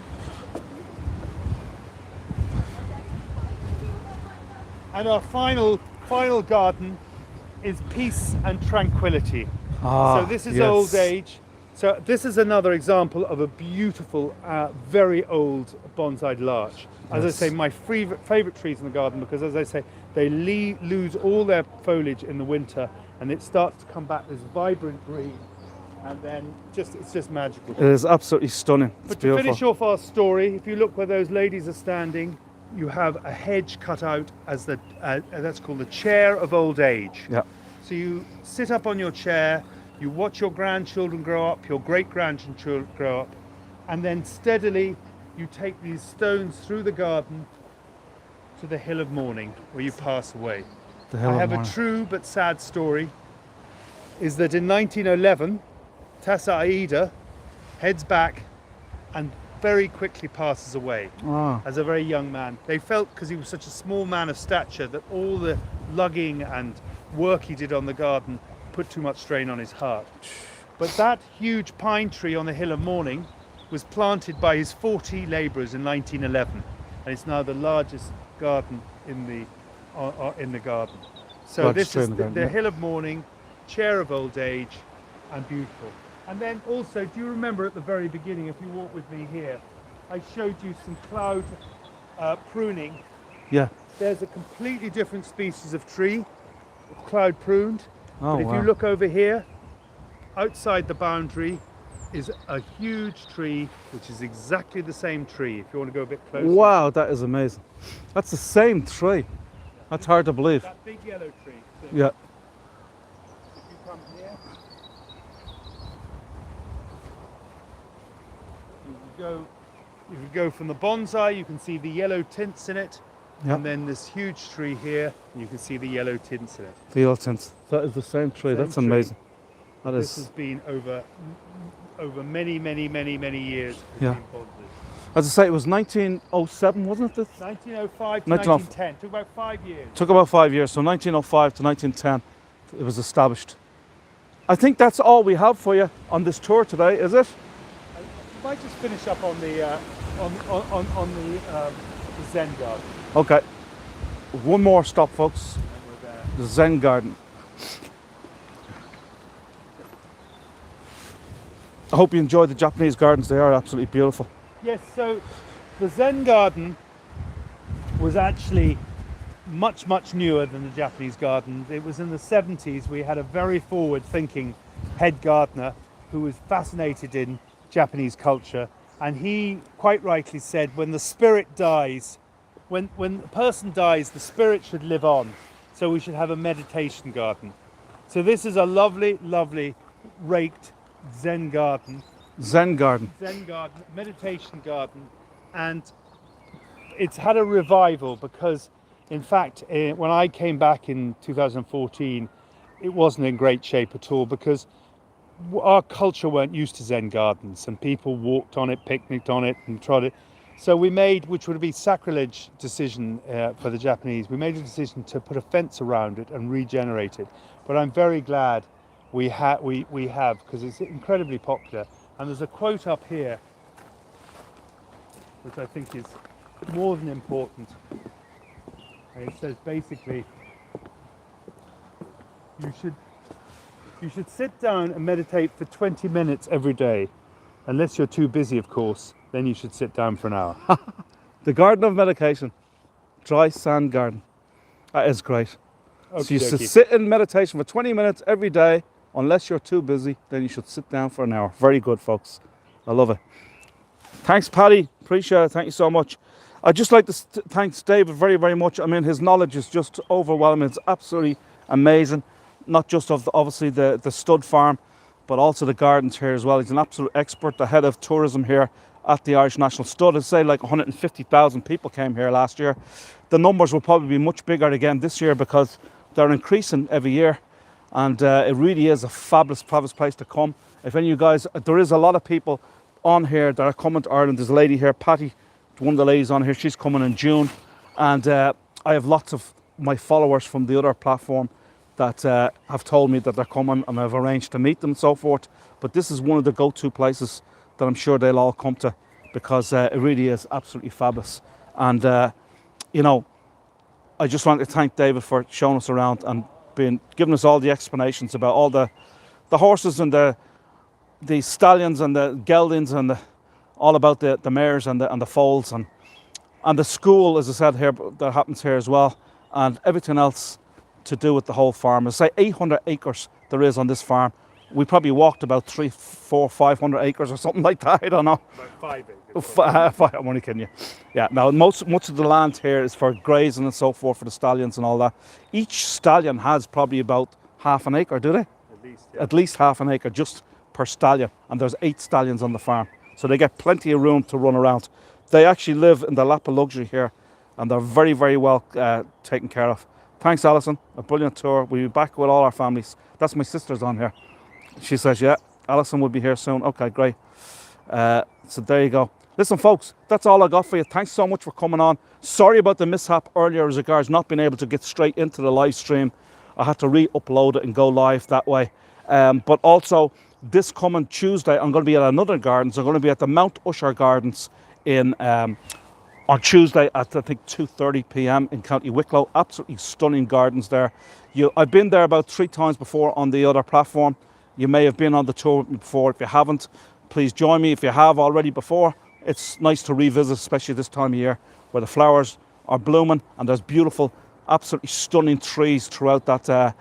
And our final garden is peace and tranquility. So this is yes. old age. So this is another example of a beautiful, very old bonsai larch. As Yes. I say, my favourite trees in the garden because, as I say, they lose all their foliage in the winter, and it starts to come back this vibrant green, and then it's just magical. It is absolutely stunning. It's But to beautiful. finish off our story, if you look where those ladies are standing, you have a hedge cut out as that's called the chair of old age. Yeah. So you sit up on your chair, you watch your grandchildren grow up, your great-grandchildren grow up, and then steadily you take these stones through the garden to the Hill of Mourning, where you pass away. The Hill I of have a Mourning. true but sad story, is that in 1911, Tassa Aida heads back and very quickly passes away Ah. as a very young man. They felt, because he was such a small man of stature, that all the lugging and work he did on the garden put too much strain on his heart. But that huge pine tree on the Hill of Mourning was planted by his 40 labourers in 1911, and it's now the largest garden in the garden. So Largest this tree is in the garden, the yeah. Hill of Mourning, chair of old age, and beautiful. And then also, do you remember at the very beginning, if you walk with me here, I showed you some cloud pruning. Yeah. There's a completely different species of tree, cloud pruned. Oh, But if wow. you look over here, outside the boundary is a huge tree, which is exactly the same tree. If you want to go a bit closer. Wow, that is amazing. That's the same tree. That's hard to believe. That big yellow tree. So Yeah. if you come here, you can go from the bonsai, you can see the yellow tints in it. Yeah. And then this huge tree here, you can see the yellow tints in it. The yellow tints. That is the same tree. Same That's tree. amazing. That This has is. been over many years. It's Yeah. been bonded. As I say, it was 1907, wasn't it? 1905 to 1905. 1910. Took about 5 years. Took about 5 years. So 1905 to 1910, it was established. I think that's all we have for you on this tour today, is it? I might just finish up on the Zen garden. Okay. One more stop, folks. And we're there. The Zen garden. I hope you enjoyed the Japanese gardens. They are absolutely beautiful. Yes, so the Zen garden was actually much newer than the Japanese garden. It was in the 70s. We had a very forward-thinking head gardener who was fascinated in Japanese culture, and he quite rightly said, when the spirit dies, when a person dies, the spirit should live on. So we should have a meditation garden. So this is a lovely raked Zen garden. Zen garden. Zen garden, meditation garden, and it's had a revival because, in fact, when I came back in 2014, it wasn't in great shape at all because our culture weren't used to Zen gardens, and people walked on it, picnicked on it, and trod it. So we made, which would be sacrilege decision for the Japanese, we made a decision to put a fence around it and regenerate it. But I'm very glad we have because it's incredibly popular. And there's a quote up here which I think is more than important. And it says basically you should sit down and meditate for 20 minutes every day. Unless you're too busy, of course, then you should sit down for an hour. The garden of meditation, dry sand garden. That is great. So you should sit in meditation for 20 minutes every day. Unless you're too busy, then you should sit down for an hour. Very good, folks. I love it. Thanks, Paddy. Appreciate it. Thank you so much. I'd just like to thank David very, very much. I mean, his knowledge is just overwhelming. It's absolutely amazing. Not just of obviously the stud farm, but also the gardens here as well. He's an absolute expert, the head of tourism here at the Irish National Stud. I'd say like 150,000 people came here last year. The numbers will probably be much bigger again this year because they're increasing every year. And it really is a fabulous, fabulous place to come. If any of you guys, there is a lot of people on here that are coming to Ireland. There's a lady here, Patty, one of the ladies on here, she's coming in June. And I have lots of my followers from the other platform that have told me that they're coming, and I've arranged to meet them and so forth. But this is one of the go-to places that I'm sure they'll all come to, because it really is absolutely fabulous. And you know, I just want to thank David for showing us around and giving us all the explanations about all the horses and the stallions and the geldings and all about the mares and the foals and the school, as I said here, that happens here as well, and everything else to do with the whole farm. It's like 800 acres there is on this farm. We probably walked about 300, 400, 500 acres or something like that. I don't know. About 5 acres. I'm only kidding you. Yeah. Now, much of the land here is for grazing and so forth for the stallions and all that. Each stallion has probably about half an acre, do they? At least. Yeah. At least half an acre just per stallion, and there's 8 stallions on the farm, so they get plenty of room to run around. They actually live in the lap of luxury here, and they're very, very well taken care of. Thanks, Alison. A brilliant tour. We'll be back with all our families. That's my sister's on here. She says, yeah, Alison will be here soon. Okay, great. So there you go. Listen, folks, that's all I got for you. Thanks so much for coming on. Sorry about the mishap earlier as regards not being able to get straight into the live stream. I had to re-upload it and go live that way. But also, this coming Tuesday, I'm going to be at another gardens. I'm going to be at the Mount Usher Gardens in on Tuesday at, I think, 2:30 p.m. in County Wicklow. Absolutely stunning gardens there. I've been there about 3 times before on the other platform. You may have been on the tour with me before. If you haven't, please join me. If you have already before, it's nice to revisit, especially this time of year where the flowers are blooming and there's beautiful, absolutely stunning trees throughout that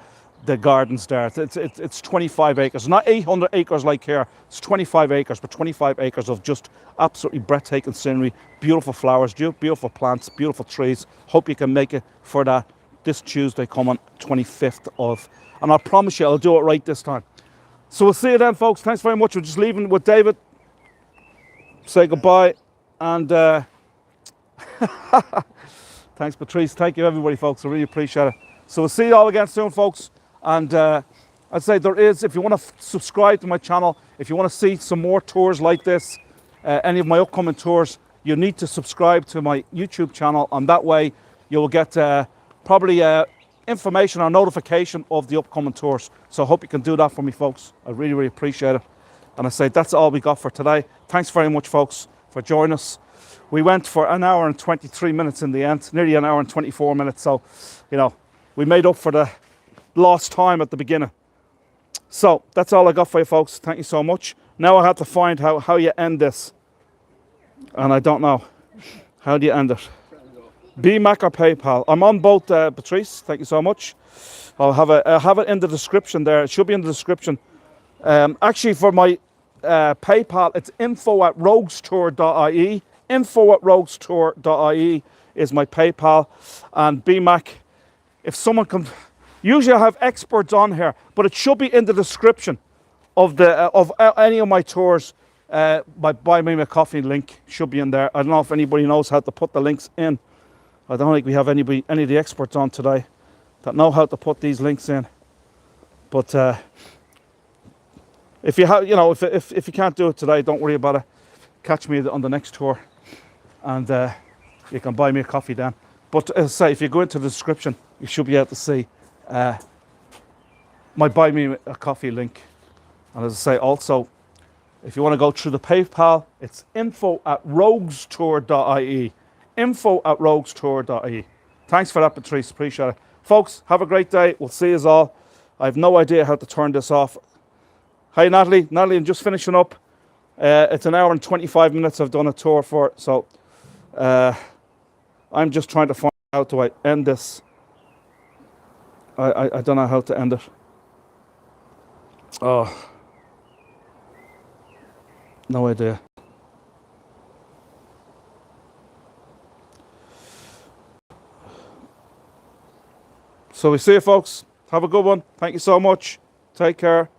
the gardens there. It's 25 acres, not 800 acres like here. It's 25 acres, but 25 acres of just absolutely breathtaking scenery, beautiful flowers, beautiful plants, beautiful trees. Hope you can make it for that this Tuesday coming 25th of, and I promise you I'll do it right this time. So we'll see you then, folks. Thanks very much. We're just leaving with David. Say goodbye, and thanks, Patrice. Thank you, everybody, folks. I really appreciate it. So we'll see you all again soon, folks. And I'd say there is, if you want to subscribe to my channel, if you want to see some more tours like this, any of my upcoming tours, you need to subscribe to my YouTube channel, and that way you will get probably information or notification of the upcoming tours. So I hope you can do that for me, folks. I really, really appreciate it. And I say that's all we got for today. Thanks very much, folks, for joining us. We went for 1 hour and 23 minutes in the end, nearly 1 hour and 24 minutes. So, you know, we made up for the lost time at the beginning. So that's all I got for you, folks. Thank you so much. Now I have to find how you end this. And I don't know. How do you end it? BMAC or PayPal? I'm on both, Patrice. Thank you so much. I'll have it in the description there. It should be in the description. Actually, for my PayPal, it's info@roguestour.ie. Info@roguestour.ie is my PayPal. And BMAC, if someone can, usually I have experts on here, but it should be in the description of any of my tours. My Buy Me a Coffee link should be in there. I don't know if anybody knows how to put the links in. I don't think we have any of the experts on today that know how to put these links in. But if you have, you know, if you can't do it today, don't worry about it. Catch me on the next tour, and you can buy me a coffee then. But as I say, if you go into the description, you should be able to see my Buy Me a Coffee link. And as I say, also If you want to go through the PayPal, it's info@roguestour.ie. Info@roguestour.ie. Thanks for that, Patrice. Appreciate it. Folks, have a great day. We'll see you all. I have no idea how to turn this off. Hey, Natalie. Natalie, I'm just finishing up. It's an hour and 25 minutes I've done a tour for it. So I'm just trying to find out how to end this. I don't know how to end it. Oh. No idea. So we see you, folks. Have a good one. Thank you so much. Take care.